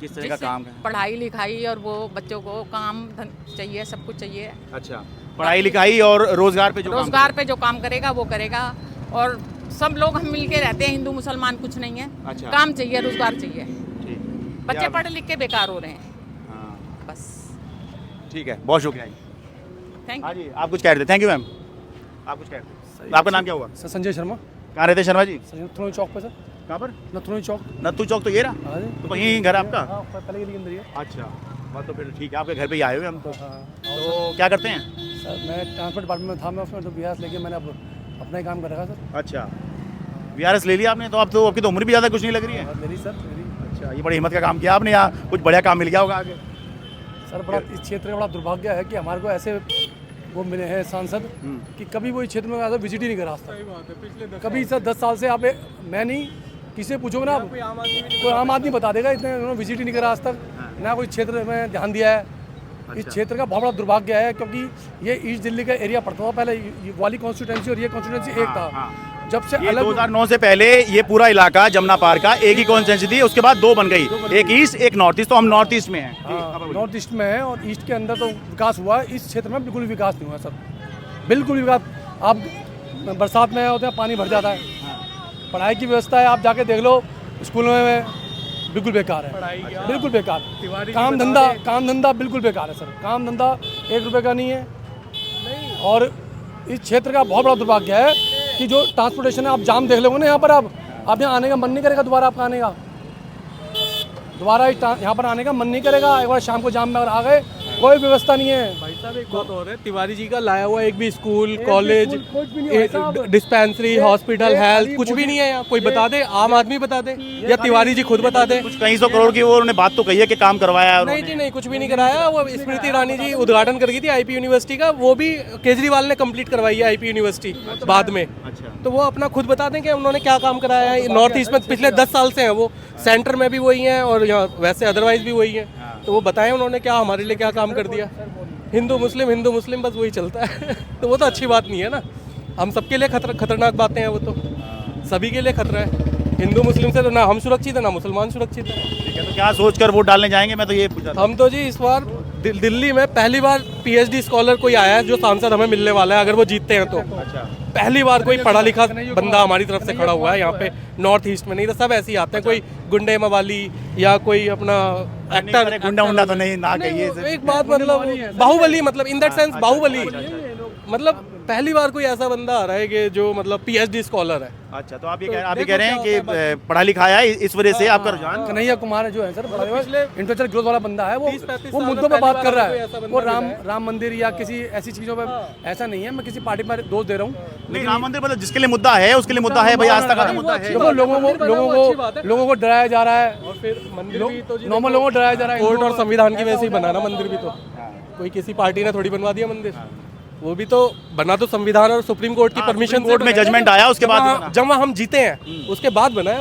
किस तरह का काम है? पढ़ाई लिखाई, और वो बच्चों को काम चाहिए, सब कुछ चाहिए। अच्छा, पढ़ाई लिखाई और रोजगार पे जो काम करेगा वो करेगा। और सब लोग हम मिल के रहते हैं, हिंदू मुसलमान कुछ नहीं है। अच्छा, काम चाहिए, रोजगार चाहिए। बच्चे पढ़ लिख के बेकार हो रहे हैं। हाँ, बस ठीक है, बहुत शुक्रिया। थैंक हाँ जी, आप कुछ कह रहे थे? Thank you ma'am. आप कुछ कह रहे थे? आपका नाम क्या हुआ? सर संजय शर्मा। कहाँ रहते हैं शर्मा जी? नथुनी चौक पे सर। कहाँ पर? नथुनी चौक। नत्थू चौक तो ये रहा? हाँ जी। तो वहीं घर आपका? हाँ, पहले के अंदर ही है। अच्छा, बात तो फिर ठीक है, आपके घर पे ही आए हुए हम। तो क्या करते हैं सर? मैं ट्रांसपोर्ट डिपार्टमेंट में था, मैं उसमें तो बिहार लेके मैंने अपना ही काम कर रखा सर। अच्छा, वीआरएस ले लिया आपने, तो अब तो आपकी तो उम्र भी ज़्यादा कुछ नहीं लग रही है। मेरी सर मेरी। अच्छा, ये बड़ी हिम्मत का काम किया आपने, यहाँ कुछ बढ़िया काम मिल गया होगा आगे। सर बड़ा इस क्षेत्र का बड़ा दुर्भाग्य है कि हमारे को ऐसे वो मिले हैं सांसद कि कभी वो इस क्षेत्र में आकर विजिट ही नहीं करा आज। कभी सर 10 साल से आप मैं नहीं, किसी से पूछोगे ना, कोई आम आदमी बता देगा, इतने उन्होंने विजिट ही नहीं करा आज तक, ना कोई क्षेत्र में ध्यान दिया है। इस क्षेत्र का बहुत बड़ा दुर्भाग्य है, क्योंकि ये ईस्ट दिल्ली का एरिया पड़ता था पहले, वाली कॉन्स्टिट्यूंसी और ये कॉन्स्टिट्यूंसी एक था। जब से अलग 2009 से पहले ये पूरा इलाका जमना पार का एक ही कॉन्स्टिट्यूंसी थी, उसके बाद दो बन गई, एक ईस्ट एक नॉर्थ ईस्ट। तो हम नॉर्थ ईस्ट में हैं। नॉर्थ ईस्ट में है, और ईस्ट के अंदर तो विकास हुआ है, इस क्षेत्र में बिल्कुल विकास नहीं हुआ सर, बिल्कुल विकास। आप बरसात में होते हैं, पानी भर जाता है। पढ़ाई की व्यवस्था है, आप जाके देख लो, स्कूलों में बिल्कुल बेकार है, बिल्कुल बेकार। काम धंधा बिल्कुल बेकार है सर, काम धंधा 1 रुपये का नहीं है। और इस क्षेत्र का बहुत बड़ा दुर्भाग्य है कि जो ट्रांसपोर्टेशन है, आप जाम देख लोगे ना यहाँ पर, आप यहाँ आने का मन नहीं करेगा, दोबारा आपका आने का, दोबारा यहाँ पर आने का मन नहीं करेगा। एक बार शाम को जाम में अगर आ गए, कोई व्यवस्था नहीं है। भाई साहब एक बात और है, तिवारी जी का लाया हुआ एक भी school, college, dispensary, hospital, health कुछ भी नहीं है यहाँ। कोई बता दे, आम आदमी बता दे, या तिवारी जी खुद बता दे। कुछ कहीं 100 करोड़ की वो उन्होंने बात तो कही है कि काम करवाया है। नहीं जी नहीं, कुछ भी नहीं कराया। वो स्मृति ईरानी जी उद्घाटन कर गई थी आईपी यूनिवर्सिटी का, वो भी केजरीवाल ने कंप्लीट करवाई है आईपी यूनिवर्सिटी बाद में। तो वो अपना खुद बता दें कि उन्होंने क्या काम कराया है। नॉर्थ ईस्ट में पिछले 10 साल से हैं वो, सेंटर में भी वही हैं और यहाँ वैसे अदरवाइज भी वही हैं। तो वो बताएं उन्होंने क्या हमारे लिए क्या काम कर दिया। हिंदू मुस्लिम बस वही चलता है तो वो तो अच्छी बात नहीं है ना। हम सबके लिए खतरनाक बातें हैं, वो तो सभी के लिए खतरा है। हिंदू मुस्लिम से तो ना हम सुरक्षित है ना मुसलमान सुरक्षित है। ठीक है, तो क्या सोच कर वोट डालने जाएंगे, मैं तो ये पूछा था। हम तो जी इस बार दिल्ली में पहली बार PhD स्कॉलर कोई आया है जो सांसद हमें मिलने वाला है, अगर वो जीतते हैं तो। पहली बार कोई पढ़ा लिखा बंदा हमारी तरफ से खड़ा हुआ है यहाँ पे नॉर्थ ईस्ट में। नहीं तो सब ऐसे ही आते हैं, कोई गुंडे मवाली या कोई अपना एक्टर। गुंडा तो नहीं ना कहिए। एक बात मतलब बाहुबली, मतलब इन दैट सेंस बाहुबली, मतलब पहली बार कोई ऐसा बंदा आ रहा है कि जो मतलब PhD स्कॉलर है। अच्छा, तो आप ये कह रहे हैं कि पढ़ा लिखा है, इस वजह से आपका रुझान। कन्हैया कुमार जो है सर, इंटेलेक्चुअल ग्रोथ वाला बंदा है, वो मुद्दों पे बात कर रहा है। वो राम मंदिर या किसी ऐसी चीजों पे ऐसा नहीं है। मैं किसी पार्टी में दोष दे रहा हूँ, नहीं राम मंदिर मतलब जिसके लिए मुद्दा है उसके लिए मुद्दा है भाई, आस्था का मुद्दा है। लोगों को डराया जा रहा है, और फिर मंदिर भी तो नॉर्मल लोगों को डराया जा रहा है। कोर्ट और संविधान की वजह से ही बना ना मंदिर भी, तो कोई किसी पार्टी ने थोड़ी बनवा दिया मंदिर। वो भी तो बना तो संविधान और सुप्रीम कोर्ट की परमिशन से, कोर्ट में जजमेंट आया उसके बाद जब हम जीते हैं उसके बाद बना है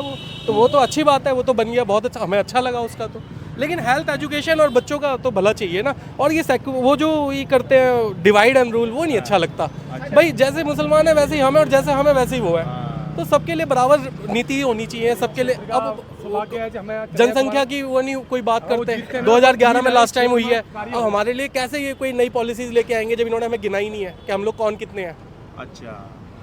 वो तो अच्छी बात है, वो तो बन गया, बहुत अच्छा, हमें अच्छा लगा उसका तो। लेकिन हेल्थ एजुकेशन और बच्चों का तो भला चाहिए ना। और ये वो जो ये करते हैं डिवाइड एंड रूल, वो नहीं अच्छा लगता भाई। जैसे मुसलमान है वैसे ही हमें, और जैसे हमें वैसे ही वो है। तो सबके लिए बराबर नीति होनी चाहिए सबके लिए। अब जनसंख्या की वो नहीं कोई बात करते हैं, 2011 में लास्ट टाइम हुई है। अब हमारे लिए कैसे ये कोई नई पॉलिसीज लेके आएंगे जब इन्होंने हमें गिना ही नहीं है कि हम लोग कौन कितने हैं। अच्छा,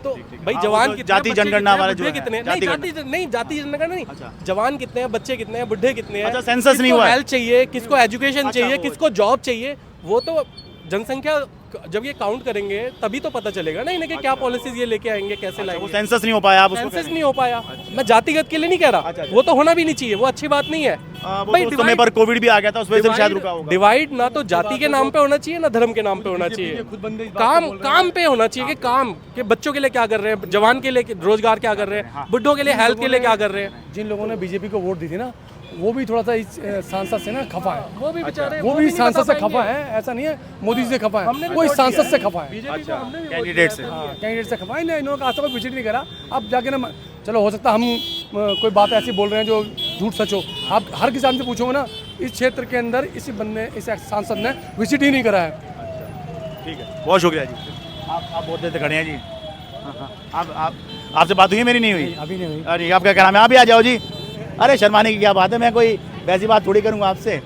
तो भाई जवान कितने, जाति जनगणना वाले जो कितने, नहीं जाति जनगणना नहीं, जवान कितने हैं, बच्चे कितने हैं, बुढ़े कितने हैं। अच्छा, सेंसस नहीं हुआ है। हेल्थ चाहिए, किसको एजुकेशन चाहिए, किसको जॉब चाहिए, वो तो जनसंख्या जब ये काउंट करेंगे तभी तो पता चलेगा ना इन्हें कि क्या पॉलिसीज ये लेके आएंगे, कैसे लाएंगे। वो सेंसस नहीं हो पाया, आप सेंसस नहीं हो पाया। मैं जातिगत के लिए नहीं कह रहा, वो तो होना भी नहीं चाहिए, वो अच्छी बात नहीं है भाई। तो समय पर कोविड भी आ गया था, उस वजह से शायद रुका होगा। डिवाइड ना तो जाति के नाम पे होना चाहिए ना धर्म के नाम पे होना चाहिए। काम पे होना चाहिए कि काम के बच्चों के लिए क्या कर रहे हैं, जवान के लिए रोजगार क्या कर रहे हैं, बुढ़ों के लिए हेल्थ के लिए क्या कर रहे हैं। जिन लोगों ने बीजेपी को वोट दी थी ना, वो भी थोड़ा सा इस सांसद से ना खफा है। वो भी बेचारे, वो भी सांसद से खफा है, ऐसा नहीं है मोदी से खफा है, वो इस सांसद से खफा है, कैंडिडेट से खफा है। इन्होंने आज तक कोई विजिट नहीं करा। अब जाके ना, चलो हो सकता हम कोई बात ऐसी बोल रहे हैं जो झूठ सच हो। आप हर किसान से पूछोगे ना, इस क्षेत्र के अंदर इस सांसद ने विजिट ही नहीं करा है। ठीक है, बहुत शुक्रिया जी। आप बहुत देर से खड़े हैं जी। आपसे बात हुई, मेरी नहीं हुई अभी नहीं हुई। अरे आपका क्या नाम है? आप भी आ जाओ जी। अरे शर्माने की क्या बात है, मैं कोई वैसी बात थोड़ी करूंगा आपसे।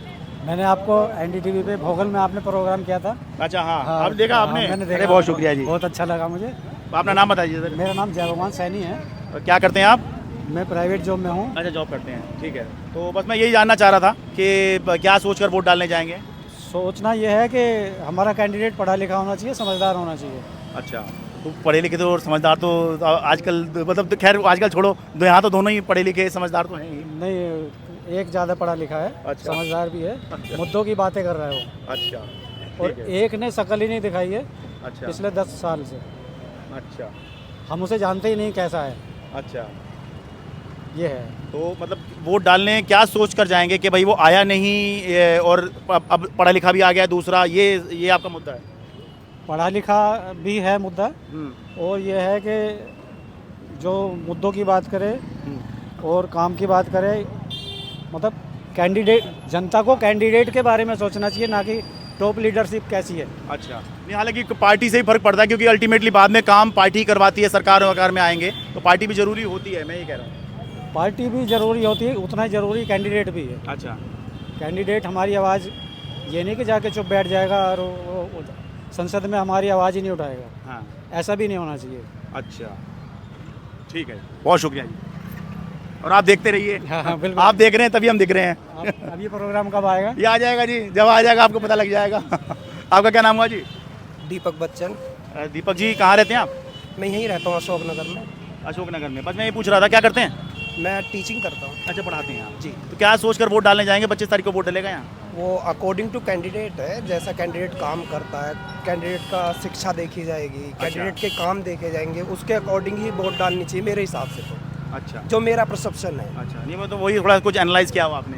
मैंने आपको NDTV पे भोगल में आपने प्रोग्राम किया था। अच्छा, हाँ, आप देखा आपने? मैंने देखा। अरे बहुत शुक्रिया जी, बहुत अच्छा लगा मुझे। अपना नाम बताइए सर। मेरा नाम जय भगवान सैनी है। क्या करते हैं आप? मैं प्राइवेट जॉब में हूँ। अच्छा, जॉब करते हैं, ठीक है। तो बस मैं यही जानना चाह रहा था कि क्या सोचकर वोट डालने जाएंगे? सोचना यह है कि हमारा कैंडिडेट पढ़ा लिखा होना चाहिए, समझदार होना चाहिए। अच्छा, तो पढ़े लिखे तो और समझदार तो आजकल, मतलब खैर आजकल छोड़ो, यहाँ तो दोनों ही पढ़े लिखे समझदार तो हैं ही। नहीं, एक ज़्यादा पढ़ा लिखा है। अच्छा। समझदार भी है। अच्छा। मुद्दों की बातें कर रहा है वो। अच्छा, और एक ने शकल ही नहीं दिखाई है अच्छा, पिछले 10 साल से। अच्छा, हम उसे जानते ही नहीं कैसा है। अच्छा, ये है। तो मतलब वोट डालने क्या सोच कर जाएंगे कि भाई वो आया नहीं और अब पढ़ा लिखा भी आ गया दूसरा, ये आपका मुद्दा है? पढ़ा लिखा भी है मुद्दा, और ये है कि जो मुद्दों की बात करे और काम की बात करे, मतलब कैंडिडेट, जनता को कैंडिडेट के बारे में सोचना चाहिए, ना कि टॉप लीडरशिप कैसी है। अच्छा, नहीं, हालांकि पार्टी से ही फर्क पड़ता है, क्योंकि अल्टीमेटली बाद में काम पार्टी करवाती है, सरकार वकार में आएंगे तो पार्टी भी जरूरी होती है, मैं ये कह रहा हूँ। पार्टी भी ज़रूरी होती है, उतना ही ज़रूरी कैंडिडेट भी है। अच्छा, कैंडिडेट हमारी आवाज़, ये नहीं कि जाके चुप बैठ जाएगा और वो संसद में हमारी आवाज़ ही नहीं उठाएगा। हाँ, ऐसा भी नहीं होना चाहिए। अच्छा, ठीक है, बहुत शुक्रिया जी। और आप देखते रहिए। हाँ, बिल्कुल। आप देख रहे हैं तभी हम दिख रहे हैं। अब ये प्रोग्राम कब आएगा? ये आ जाएगा जी, जब आ जाएगा आपको पता लग जाएगा। आपका क्या नाम हुआ जी? दीपक बच्चन। दीपक जी, कहाँ रहते हैं आप? मैं यहीं रहता हूँ, अशोकनगर में। अशोकनगर में। बस मैं ये पूछ रहा था, क्या करते हैं? मैं टीचिंग करता हूँ। अच्छा, पढ़ाते हैं आप जी। तो क्या सोचकर वोट डालने जाएंगे? 25 तारीख को वोट डलेगा यहाँ? वो अकॉर्डिंग टू कैंडिडेट है, जैसा कैंडिडेट काम करता है, कैंडिडेट का शिक्षा देखी जाएगी, कैंडिडेट के काम देखे जाएंगे, उसके अकॉर्डिंग ही वोट डालनी चाहिए मेरे हिसाब से तो। अच्छा, जो मेरा परसेप्शन है। अच्छा, नहीं मैं तो वही थोड़ा कुछ एनालाइज किया हुआ आपने।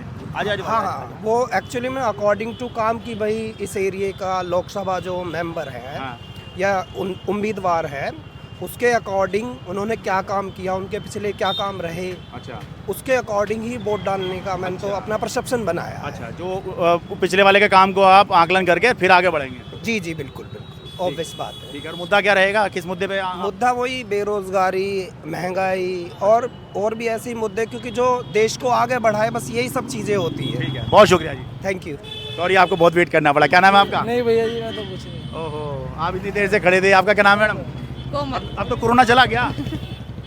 हाँ, वो एक्चुअली में अकॉर्डिंग टू काम की, भाई इस एरिए का लोकसभा जो मेंबर है या उम्मीदवार है, उसके अकॉर्डिंग उन्होंने क्या काम किया, उनके पिछले क्या काम रहे, अच्छा, उसके अकॉर्डिंग ही वोट डालने का मैंने तो अपना परसेप्शन बनाया। अच्छा, जो पिछले वाले के काम को आप आकलन करके फिर आगे बढ़ेंगे। जी जी बिल्कुल बिल्कुल, ऑब्वियस बात है। ठीक है, और मुद्दा क्या रहेगा, किस मुद्दे पे मुद्दा वही बेरोजगारी, महंगाई और भी ऐसे मुद्दे, क्योंकि जो देश को आगे बढ़ाए बस यही सब चीज़ें होती है। ठीक है, बहुत शुक्रिया जी, थैंक यू। सॉरी आपको बहुत वेट करना पड़ा। क्या नाम है आपका? नहीं भैया जी, मैं तो कुछ नहीं। ओहो, आप इतनी देर से खड़े थे। आपका क्या नाम है मैडम? कोमल। अब तो कोरोना चला गया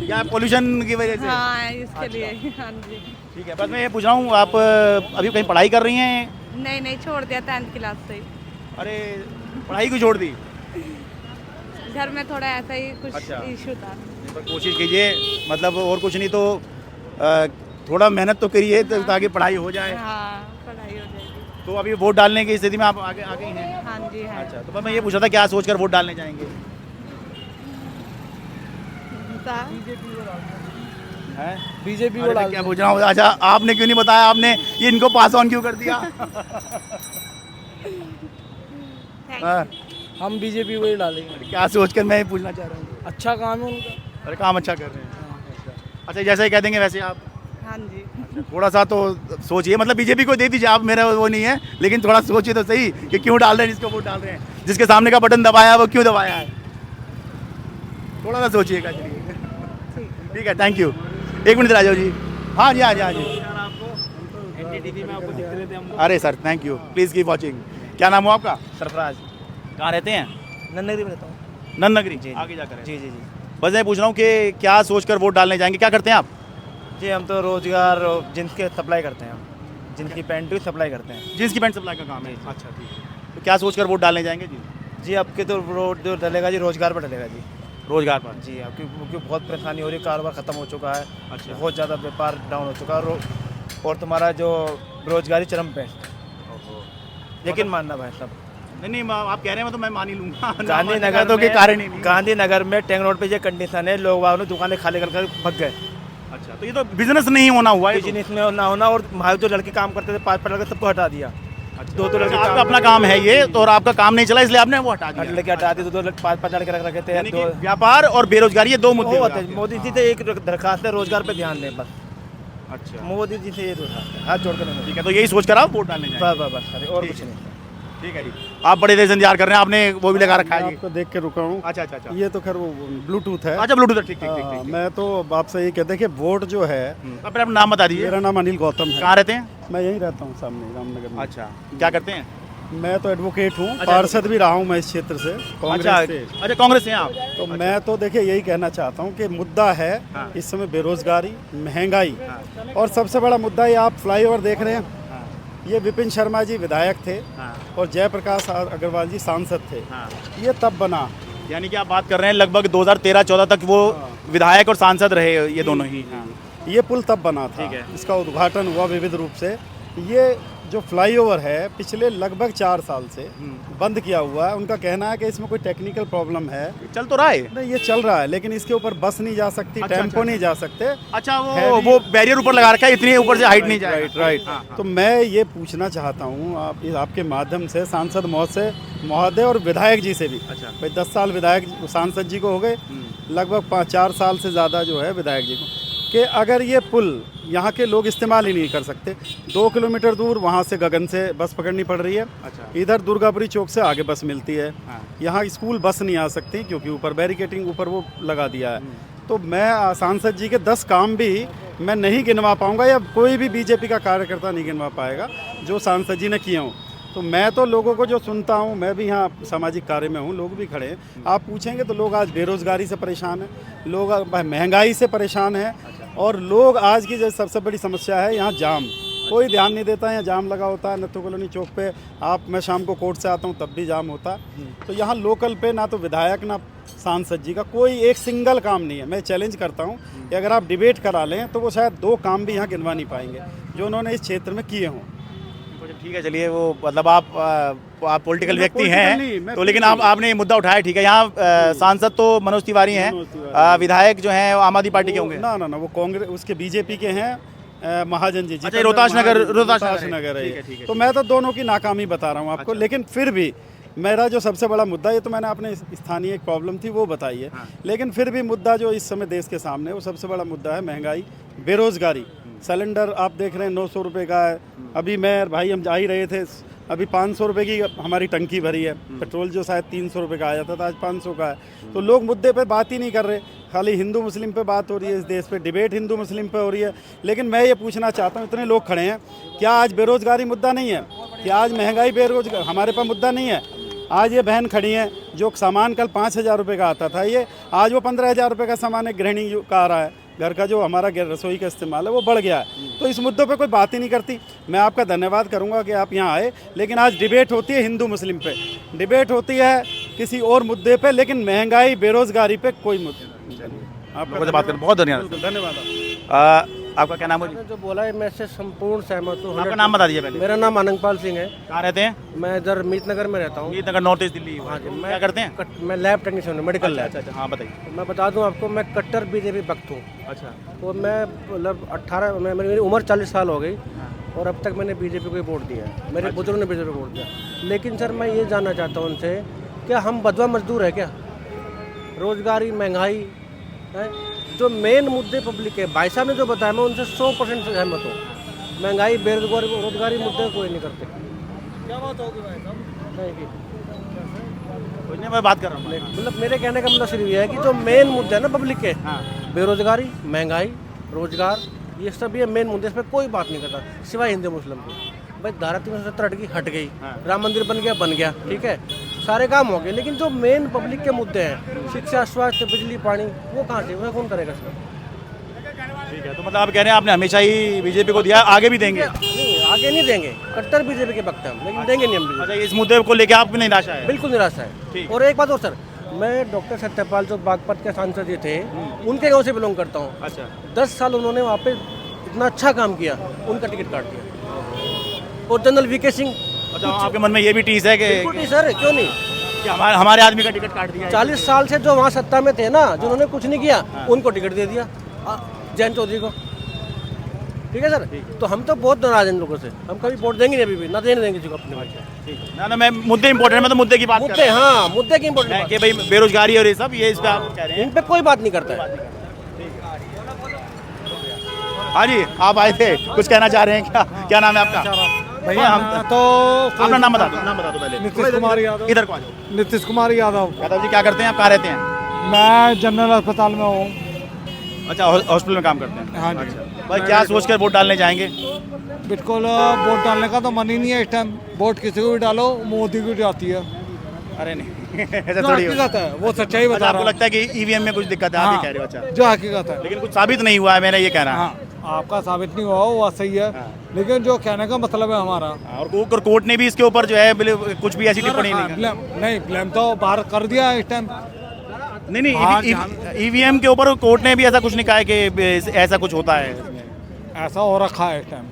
या पोल्यूशन की वजह से? हाँ, इसके लिए। हाँ जी। ठीक है, बस मैं ये पूछ रहा हूँ, आप अभी कहीं पढ़ाई कर रही हैं? नहीं, छोड़ दिया 10th क्लास से ही। अरे, पढ़ाई क्यों छोड़ दी? घर में थोड़ा ऐसा ही कुछ अच्छा। इशू था। पर कोशिश कीजिए, मतलब और कुछ नहीं तो थोड़ा मेहनत तो करिए ताकि पढ़ाई हो जाए। हाँ, पढ़ाई हो जाएगी। तो अभी वोट डालने की स्थिति में आप आगे आगे ही हैं? हाँ जी, हाँ। अच्छा, तो मैं ये पूछा था क्या सोचकर वोट डालने जाएंगे? बीजेपी को अरे, डाल क्या पूछ रहा हूँ? अच्छा, आपने क्यों नहीं बताया? आपने ये इनको पास ऑन क्यों कर दिया? हाँ, हम बीजेपी को ही डालेंगे। क्या सोचकर मैं ये पूछना चाह रहा हूँ? अच्छा काम है उनका। अरे, काम अच्छा कर रहे हैं। अच्छा, जैसा ही कह देंगे वैसे आप? हाँ जी। थोड़ा सा तो सोचिए, मतलब बीजेपी को दे दीजिए आप, मेरा वो नहीं है, लेकिन थोड़ा सोचिए तो सही कि क्यों डाल रहे हैं, जिसको वोट डाल रहे हैं, जिसके सामने का बटन दबाया है वो क्यों दबाया है, थोड़ा सा सोचिएगा। चलिए ठीक है, थैंक यू। एक मिनट आ जाओ जी। हाँ जी, हाँ जी, हाँ जी। अरे sir, thank you, please keep watching. क्या नाम हो आपका? सरफराज। कहाँ रहते हैं? नन्नगरी में रहता हूँ। नन्नगरी? जी, आगे जाकर? जी। बस मैं पूछ रहा हूँ कि क्या सोचकर वोट डालने जाएंगे, क्या करते हैं आप? जी, हम तो रोजगार जींस के सप्लाई करते हैं। जींस की पैंट की सप्लाई करते हैं। जींस की पैंट सप्लाई का काम है? अच्छा, ठीक है। तो क्या सोचकर वोट डालने जाएंगे जी? जी, आपके तो वोट जो डलेगा जी, रोजगार पर डलेगा जी। रोजगार पर? जी, आपकी क्योंकि बहुत परेशानी हो रही है, कारोबार ख़त्म हो चुका है। अच्छा। बहुत ज़्यादा व्यापार डाउन हो चुका है और तुम्हारा जो बेरोजगारी चरम पे। लेकिन मानना भाई साहब, नहीं, आप कह रहे हैं तो मैं मान ही लूंगा। गांधीनगर तो के कारण ही नहीं। गांधीनगर में टैंक रोड पे ये कंडीशन है, लोग वालों ने दुकानें खाली कर भग गए। अच्छा, तो ये तो बिजनेस नहीं होना हुआ है। बिजनेस में ना होना, और हमारे जो लड़के काम करते थे 5 लड़के सबको हटा दिया। दो लड़के आपका अपना काम है ये, तो और आपका काम नहीं चला इसलिए आपने वो हटा दिया। लड़के हटा दिए, 5 लड़के रख रखे थे। दो व्यापार और बेरोजगारी, ये दो मुद्दे होते हैं। मोदी जी से एक दरखास्त है, रोजगार पे ध्यान दें बस। अच्छा, मोदी जी से ये दरखास्त है, हाथ जोड़कर। ठीक है, तो यही सोचकर आप वोट डालने जाएंगे? बस, और कुछ नहीं। ठीक है जी। आप बड़े देर से इंतजार कर रहे हैं, आपने वो भी लगा रखा है? आपको देख के रुका हूँ। अच्छा अच्छा अच्छा। ये तो खैर वो ब्लूटूथ है। अच्छा, ब्लूटूथ है, ठीक ठीक ठीक। मैं तो आपसे ये कहते हैं कि वोट जो है। अपना नाम बता दीजिए। मेरा नाम अनिल गौतम है। कहाँ रहते हैं? मैं यहीं रहता हूँ, सामने रामनगर में। अच्छा, क्या करते हैं? मैं तो एडवोकेट हूँ, अच्छा, पार्षद भी रहा हूँ मैं इस क्षेत्र से, कांग्रेस से। अच्छा, कांग्रेस से आप? तो मैं तो देखिए यही कहना चाहता हूँ कि मुद्दा है इस समय बेरोजगारी, महंगाई, और सबसे बड़ा मुद्दा ये आप फ्लाईओवर देख रहे हैं, ये विपिन शर्मा जी विधायक थे और जयप्रकाश अग्रवाल जी सांसद थे। ये तब बना, यानी कि आप बात कर रहे हैं लगभग 2013-14 तक वो विधायक और सांसद रहे, ये दोनों ही। ये पुल तब बना था, इसका उद्घाटन हुआ विविध रूप से। ये जो फ्लाईओवर है पिछले लगभग 4 साल से बंद किया हुआ है। उनका कहना है कि इसमें कोई टेक्निकल प्रॉब्लम है। चल तो रहा है? नहीं, ये चल रहा है, लेकिन इसके ऊपर बस नहीं जा सकती, टेम्पो नहीं जा सकते। अच्छा, वो बैरियर ऊपर लगा रखा है, इतनी ऊपर से हाइट नहीं जाए। राइट। तो मैं ये पूछना चाहता हूँ आपके माध्यम से सांसद महोदय और विधायक जी से भी। अच्छा। भाई 10 साल विधायक सांसद जी को हो गए, लगभग 4 साल से ज़्यादा जो है विधायक जी को, कि अगर ये पुल यहाँ के लोग इस्तेमाल ही नहीं कर सकते, 2 किलोमीटर दूर वहाँ से गगन से बस पकड़नी पड़ रही है। अच्छा। इधर दुर्गापुरी चौक से आगे बस मिलती है। यहाँ स्कूल बस नहीं आ सकती क्योंकि ऊपर बैरिकेटिंग ऊपर वो लगा दिया है। तो मैं सांसद जी के 10 काम भी मैं नहीं गिनवा पाऊँगा, या कोई भी बीजेपी का कार्यकर्ता नहीं गिनवा पाएगा जो सांसद जी ने किए हों। तो मैं तो लोगों को जो सुनता हूँ, मैं भी यहाँ सामाजिक कार्य में हूँ, लोग भी खड़े हैं, आप पूछेंगे तो लोग आज बेरोजगारी से परेशान हैं, लोग महंगाई से परेशान हैं, और लोग आज की जो सबसे बड़ी समस्या है यहाँ जाम। कोई ध्यान नहीं देता है, यहाँ जाम लगा होता है नत्थू कॉलोनी चौक पे। मैं शाम को कोर्ट से आता हूँ तब भी जाम होता है। तो यहाँ लोकल पे ना तो विधायक ना सांसद जी का कोई एक सिंगल काम नहीं है। मैं चैलेंज करता हूँ कि अगर आप डिबेट करा लें तो वो शायद 2 काम भी यहाँ गिनवा नहीं पाएंगे जो उन्होंने इस क्षेत्र में किए हों। ठीक है, चलिए, वो मतलब आप पॉलिटिकल व्यक्ति हैं तो, लेकिन आपने ये मुद्दा उठाया, ठीक है। यहाँ सांसद तो मनोज तिवारी हैं, विधायक जो हैं आम आदमी पार्टी के होंगे? ना, वो कांग्रेस, उसके बीजेपी के हैं, महाजन जी। अच्छा, रोहतास नगर है। तो मैं तो दोनों की नाकामी बता रहा हूँ आपको। लेकिन फिर भी मेरा जो सबसे बड़ा मुद्दा, ये तो मैंने अपने स्थानीय एक प्रॉब्लम थी वो बताई है, लेकिन फिर भी मुद्दा जो इस समय देश के सामने है वो सबसे बड़ा मुद्दा है महंगाई, बेरोज़गारी। सिलेंडर आप देख रहे हैं 900 रुपये का है। अभी मैं भाई हम जा ही रहे थे, अभी 500 रुपये की हमारी टंकी भरी है। पेट्रोल जो शायद 300 रुपये का आया था, आज 500 का है। तो लोग मुद्दे पे बात ही नहीं कर रहे, खाली हिंदू मुस्लिम पे बात हो रही है। इस देश पे डिबेट हिंदू मुस्लिम पे हो रही है। लेकिन मैं ये पूछना चाहता हूँ, इतने लोग खड़े हैं, क्या आज बेरोज़गारी मुद्दा नहीं है? क्या आज महंगाई बेरोजगार हमारे पास मुद्दा नहीं है? आज ये बहन खड़ी हैं जो सामान कल 5,000 रुपये का आता था, ये आज वो 15,000 रुपये का सामान एक गृहिणी का आ रहा है। घर का जो हमारा रसोई का इस्तेमाल है वो बढ़ गया है। तो इस मुद्दों पे कोई बात ही नहीं करती। मैं आपका धन्यवाद करूंगा कि आप यहाँ आए, लेकिन आज डिबेट होती है हिंदू मुस्लिम पे, डिबेट होती है किसी और मुद्दे पे, लेकिन महंगाई बेरोजगारी पे कोई मुद्दा नहीं। आपका बात करें, बहुत धन्यवाद। आपका क्या नाम है? जो बोला है मैं से संपूर्ण सहमत हूँ। आपका नाम बता दीजिए पहले। मेरा नाम आनंदपाल सिंह है। कहाँ रहते हैं? मैं इधर मीत नगर में रहता हूँ। मीत नगर, नॉर्थ ईस्ट दिल्ली। हाँ जी। क्या करते हैं? मैं लैब टेक्नीशियन हूँ, मेडिकल लैब। अच्छा, हाँ बताइए। तो मैं बता दूँ आपको, मैं कट्टर बीजेपी भक्त हूँ। अच्छा। तो मैं मतलब मेरी उम्र 40 साल हो गई और अब तक मैंने बीजेपी को ही वोट दिया है। मेरे बुजुर्ग ने बीजेपी को वोट दिया। लेकिन सर मैं ये जानना चाहता हूँ उनसे, क्या हम बदवा मजदूर है क्या? रोजगारी, महंगाई है जो मेन मुद्दे पब्लिक है। भाई साहब ने जो बताया मैं उनसे 100% सहमत हूँ। महंगाई, बेरोजगारी मुद्दे कोई नहीं करते। क्या बात होगी भाई साहब? नहीं, मैं बात कर रहा हूँ। मतलब मेरे कहने का मतलब सिर्फ ये है कि जो मेन मुद्दे है ना पब्लिक के, बेरोजगारी, महंगाई, रोजगार, ये सब ये मेन मुद्दे, इस पर कोई बात नहीं करता सिवाय हिंदू मुस्लिम को। भाई धारा 370 हट गई, राम मंदिर बन गया, ठीक है, सारे काम हो गए, लेकिन जो मेन पब्लिक के मुद्दे हैं, शिक्षा, स्वास्थ्य, बिजली, पानी, वो कहाँ से, वह कौन करेगा सर? ठीक है, तो मतलब आप कह रहे हैं आपने हमेशा ही बीजेपी को दिया, आगे भी देंगे? नहीं, आगे नहीं देंगे। कट्टर बीजेपी के वक्त हम, लेकिन देंगे नहीं हम। अच्छा, इस मुद्दे को लेकर आप भी निराशा है? बिल्कुल निराशा है। और एक बात और सर, मैं डॉक्टर सत्यपाल जो बागपत के सांसद जी थे, उनके गाँव से बिलोंग करता हूँ। अच्छा। 10 साल उन्होंने वहाँ पे इतना अच्छा काम किया, उनका टिकट काट दिया। और जनरल वीके सिंह। अच्छा, आपके मन में ये भी टीस है कि सर क्यों नहीं, कि हमारे आदमी का टिकट काट दिया? 40 साल से जो वहाँ सत्ता में थे ना, जिन्होंने कुछ नहीं किया, उनको टिकट दे दिया जयंत चौधरी को। ठीक है सर, तो हम तो बहुत नाराज हैं इन लोगों से। हम कभी वोट देंगे नहीं, अभी भी ना देंगे किसी को अपने भाई। ना मैं मुद्दे इंपॉर्टेंट है, मैं तो मुद्दे की बात कर रहा हूं। हाँ, मुद्दे की इंपॉर्टेंट कि भाई बेरोजगारी और ये सब, ये इस पे आप कह रहे हैं, इन पे कोई बात नहीं करता है। हाँ जी, आप आए थे, कुछ कहना चाह रहे हैं क्या? क्या नाम है आपका? भैया हम तो अपना नाम बता दो पहले। नीतीश कुमार यादव। इधर को आ जाओ। नीतीश कुमार यादव। यादव जी, क्या करते हैं आप? कहाँ रहते हैं? मैं जनरल अस्पताल में हूँ। अच्छा, हॉस्पिटल में काम करते हैं? हाँ जी। अच्छा। भाई क्या सोच कर वोट डालने जाएंगे? बिल्कुल, वोट डालने का तो मन ही नहीं है इस टाइम। वोट किसी को भी डालो, मोदी की जाती है। अरे नहीं, ऐसा थोड़ी हकीकत है, वो सच्चाई बता रहा हूँ। आपको लगता है कि ईवीएम में कुछ दिक्कत है? आप ये कह रहे हो? अच्छा, जो हकीकत है, लेकिन कुछ साबित नहीं हुआ है, मैंने ये कह रहा हूँ। आपका साबित नहीं हुआ, वो सही है, लेकिन जो कहने का मतलब है हमारा, और कोर्ट ने भी इसके ऊपर जो है कुछ भी ऐसी टिप्पणी नहीं, ब्लेम तो बाहर कर दिया है इस टाइम। नहीं, ईवीएम के ऊपर कोर्ट ने भी ऐसा कुछ नहीं कहा है कि ऐसा कुछ होता है, ऐसा हो रखा है इस टाइम।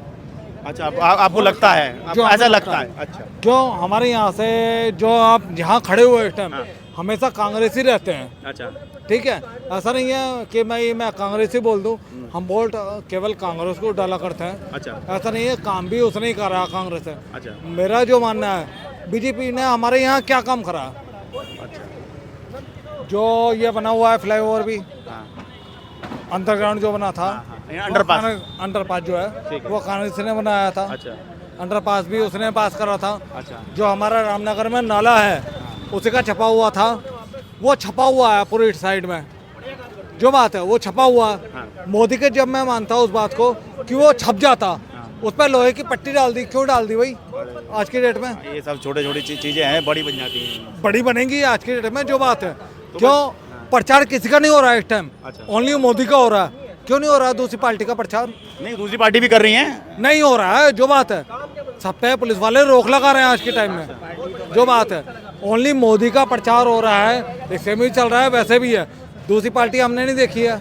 अच्छा, आपको लगता है? जो ऐसा लगता है? अच्छा, जो हमारे यहाँ से जो आप यहाँ खड़े हुए इस टाइम हमेशा कांग्रेसी रहते हैं। अच्छा, ठीक है, ऐसा नहीं है कि मैं कांग्रेसी बोल दूं। हम वोट केवल कांग्रेस को डाला करते हैं। अच्छा, ऐसा नहीं है, काम भी उसने ही करा कांग्रेस है। अच्छा, मेरा जो मानना है, बीजेपी ने हमारे यहाँ क्या काम करा? अच्छा, जो ये बना हुआ है फ्लाईओवर भी, अंडरग्राउंड जो बना था, अंडरपास जो है वो कांग्रेस ने बनाया था। अच्छा, अंडरपास भी उसने पास करा था। अच्छा, जो हमारा रामनगर में नाला है उसी का छपा हुआ था, वो छपा हुआ है पूरी साइड में। जो बात है वो छपा हुआ है। मोदी के जब मैं मानता हूँ उस बात को कि वो छप जाता, उस पर लोहे की पट्टी डाल दी, क्यों डाल दी भाई आज की डेट में? ये सब छोटे छोटी चीजें हैं, बड़ी बन जाती हैं। बड़ी बनेंगी आज की डेट में। जो बात है, क्यों प्रचार किसी का नहीं हो रहा है इस टाइम, ओनली मोदी का हो रहा है। क्यों नहीं हो रहा है दूसरी पार्टी का प्रचार? नहीं, दूसरी पार्टी भी कर रही है, नहीं हो रहा है। जो बात है, सब पे पुलिस वाले रोक लगा रहे हैं आज के टाइम में। जो बात है, ओनली मोदी का प्रचार हो रहा है, इससे भी चल रहा है, वैसे भी है। दूसरी पार्टी हमने नहीं देखी है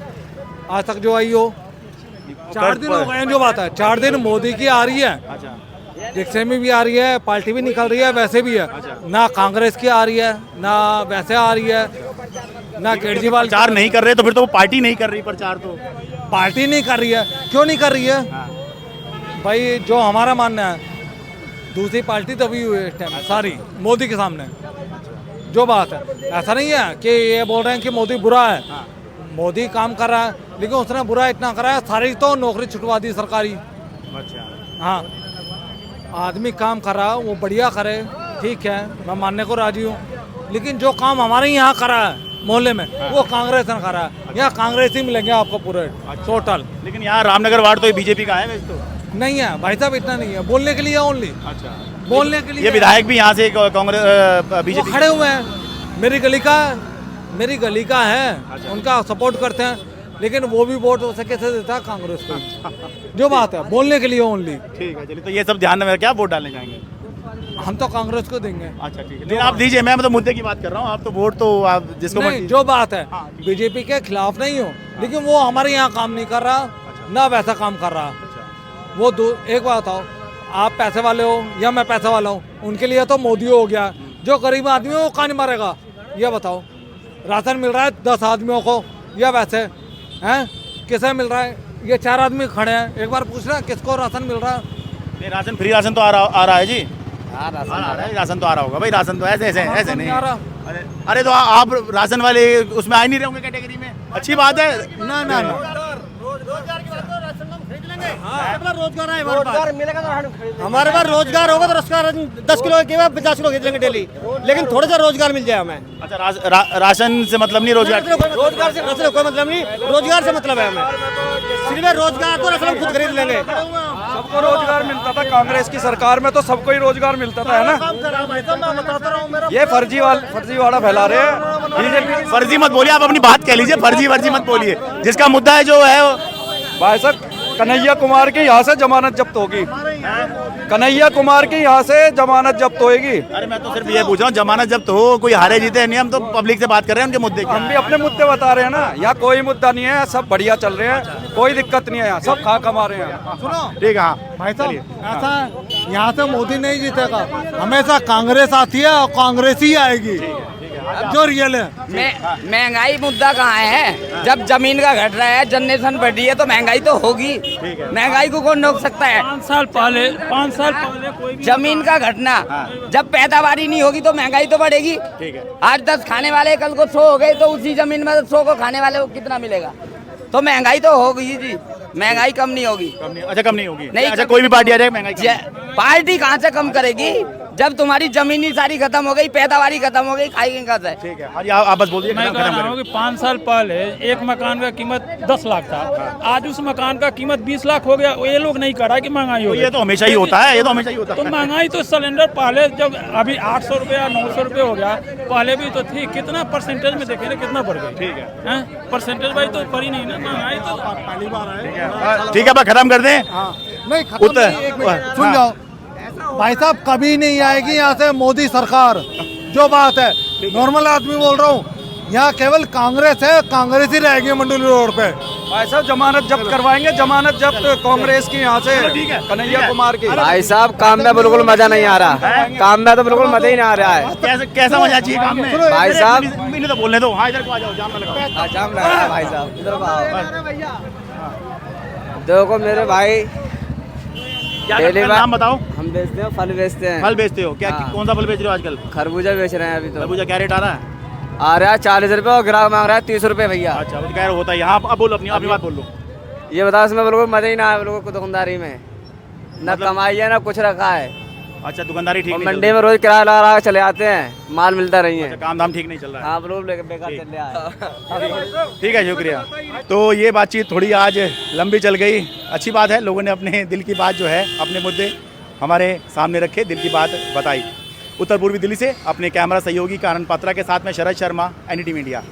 आज तक जो आई हो। 4 दिन हो गए हैं। जो बात है, 4 दिन मोदी की आ रही है, रिक्शे में भी आ रही है, पार्टी भी निकल रही है, वैसे भी है। ना कांग्रेस की आ रही है, ना वैसे आ रही है, ना केजरीवाल। प्रचार नहीं कर रहे तो फिर तो वो पार्टी नहीं कर रही प्रचार, तो पार्टी नहीं कर रही है। क्यों नहीं कर रही है भाई? जो हमारा मानना है, दूसरी पार्टी तभी हुई है इस टाइम सारी मोदी के सामने। जो बात है, ऐसा नहीं है कि ये बोल रहे हैं कि मोदी बुरा है। मोदी काम कर रहा है, लेकिन उसने बुरा इतना करा है, सारी तो नौकरी छुटवा दी सरकारी। अच्छा, हाँ, आदमी काम कर रहा है वो बढ़िया करे, ठीक है, मैं मानने को राजी हूँ, लेकिन जो काम हमारे यहाँ करा है मोहल्ले में वो कांग्रेस ने करा है। यहाँ कांग्रेस ही मिलेंगे आपको पूरे टोटल। लेकिन यहाँ रामनगर वार्ड तो ये बीजेपी का है वैसे तो। नहीं है भाई साहब, इतना नहीं है, बोलने के लिए ओनली। अच्छा, बोलने के लिए। ये विधायक भी यहाँ से कांग्रेस बीजेपी खड़े हुए हैं, मेरी गली का है, उनका सपोर्ट करते हैं, लेकिन वो भी वोट हो सके से देता है कांग्रेस को। जो बात है, बोलने के लिए ओनली। ठीक है, चलिए, तो ये सब ध्यान में रख के आप वोट डालने जाएंगे? हम तो कांग्रेस को देंगे। अच्छा, ठीक है, लेकिन आप दीजिए, मैं तो मुद्दे की बात कर रहा हूँ, आप तो वोट तो आप जिसको नहीं, जो बात है, बीजेपी के खिलाफ नहीं हो, लेकिन वो हमारे यहाँ काम नहीं कर रहा, ना वैसा काम कर रहा। वो एक बात बताओ, आप पैसे वाले हो या मैं पैसे वाला हूँ, उनके लिए तो मोदी हो गया, जो गरीब आदमी है वो कहाँ नहीं मरेगा? ये बताओ, राशन मिल रहा है 10 आदमियों को या वैसे हैं, किसे मिल रहा है? ये 4 आदमी खड़े हैं, एक बार पूछना किसको राशन मिल रहा है? नहीं, राशन फ्री राशन तो आ रहा है जी। हाँ, राशन तो आ रहा होगा भाई, राशन तो ऐसे नहीं आ रहा। अरे तो आप राशन वाले उसमें आ ही नहीं रहे होंगे कैटेगरी में, अच्छी बात है ना। रोजगार मिलेगा तो हमारे पास रोजगार होगा तो रोजगार 10 किलो के बाद 50 किलो खरीदेंगे डेली, लेकिन थोड़ा सा रोजगार मिल जाए हमें। अच्छा, राशन से मतलब नहीं, रोजगार से कोई मतलब नहीं, रोजगार से मतलब है हमें। सिर्फ रोजगार तो राशन हम खुद खरीद लेंगे। सबको रोजगार मिलता था, कांग्रेस की सरकार में तो सबको ही रोजगार मिलता था, है ना? ये फर्जीवाड़ा फैला रहे हैं बीजेपी। फर्जी मत बोलिए, आप अपनी बात कह लीजिए, फर्जी मत बोलिए। जिसका मुद्दा है जो है भाई साहब, कन्हैया कुमार की यहाँ से जमानत जब्त होगी, कन्हैया कुमार की यहाँ से जमानत जब्त होगी। अरे मैं तो सिर्फ ये पूछ रहा हूँ, जमानत जब्त हो, कोई हारे जीते नहीं, हम तो पब्लिक से बात कर रहे हैं उनके मुद्दे की। हम भी अपने मुद्दे बता रहे हैं ना, यहाँ कोई मुद्दा नहीं है, सब बढ़िया चल रहे हैं, कोई दिक्कत नहीं है, यहाँ सब खा कमा रहे हैं। सुनो, ठीक है, हाँ भाई साहब, ऐसा यहाँ से मोदी नहीं जीतेगा, हमेशा कांग्रेस आती है और कांग्रेस ही आएगी, जो रियल है। महंगाई मुद्दा कहाँ है? जब जमीन का घट रहा है, जनरेशन बढ़ रही है, तो महंगाई तो होगी। महंगाई को कौन रोक सकता है? 5 साल पहले कोई जमीन का घटना, जब पैदावारी नहीं होगी तो महंगाई तो बढ़ेगी। आज 10 खाने वाले कल को 100 हो गए, तो उसी जमीन में 100 को खाने वाले को कितना मिलेगा? तो महंगाई तो होगी जी, महंगाई कम नहीं होगी। अच्छा, कम नहीं होगी? नहीं, अच्छा, कोई भी पार्टी आ जाए महंगाई पार्टी कहाँ से कम करेगी? जब तुम्हारी जमीनी सारी खत्म हो गई, पैदावारी खत्म हो गई, खाएंगे कहाँ से? ठीक है, हाँ, आप बस बोलिए। मैं कह रहा हूँ कि 5 साल पहले एक मकान का कीमत 10 लाख था, आज उस मकान का कीमत 20 लाख हो गया। ये लोग नहीं कह रहा कि महंगाई हो गई। ये तो हमेशा ही होता है, ये तो हमेशा ही होता है। तो महंगाई तो सिलेंडर पहले जब अभी 800 रुपये 900 रुपये हो गया, पहले भी तो थी, कितना परसेंटेज में देखे कितना बढ़ गई? ठीक है, परसेंटेज भाई तो पड़ी नहीं ना, महंगाई तो पहली बार है। ठीक है, अब खत्म कर दें। नहीं, सुन जाओ भाई साहब, कभी नहीं आएगी यहाँ से मोदी सरकार, जो बात है। नॉर्मल आदमी बोल रहा हूँ, यहाँ केवल कांग्रेस है, कांग्रेस ही रहेगी मंडोली रोड पे। भाई साहब, जमानत जब्त करवाएंगे, जमानत जब्त कांग्रेस की यहाँ से, कन्हैया कुमार की। भाई साहब, काम में बिल्कुल मजा नहीं आ रहा, काम में तो बिल्कुल मजा ही नहीं आ रहा है। कैसा मजा चाहिए काम में? भाई साहब, तो बोलने दो। हाँ, इधर को आ जाओ, जाम लगा। जाम लगा है भाई साहब, इधर देखो मेरे भाई, नाम बताओ। हम बेचते हैं, फल बेचते हैं। फल बेचते हो क्या? कौन सा फल बेच रहे हो आजकल? खरबूजा बेच रहे हैं अभी तो। खरबूजा क्या रेट आ रहा है? आ रहा है 40 रुपये और ग्राहक मांग रहा है 30 रुपये भैया। अच्छा, वो क्या होता है यहाँ? अब बोलो, अपनी बात बोल लो। ये बताओ, इसमें बिल्कुल मजा ही ना है बिल्कुल दुकानदारी में, ना कमाई है ना कुछ रखा है। अच्छा, दुकानदारी ठीक नहीं? मंडी में रोज किराया लगा लगा चले आते हैं, माल मिलता नहीं है। काम धाम ठीक नहीं चल रहा है? हाँ, बिल्कुल बेकार चल रहा है। ठीक है, शुक्रिया। तो ये बातचीत थोड़ी आज लंबी चल गई, अच्छी बात है, लोगों ने अपने दिल की बात जो है, अपने मुद्दे हमारे सामने रखे, दिल की बात बताई। उत्तर पूर्वी दिल्ली से अपने कैमरा सहयोगी कानन पात्रा के साथ में शरद शर्मा, NDTV इंडिया।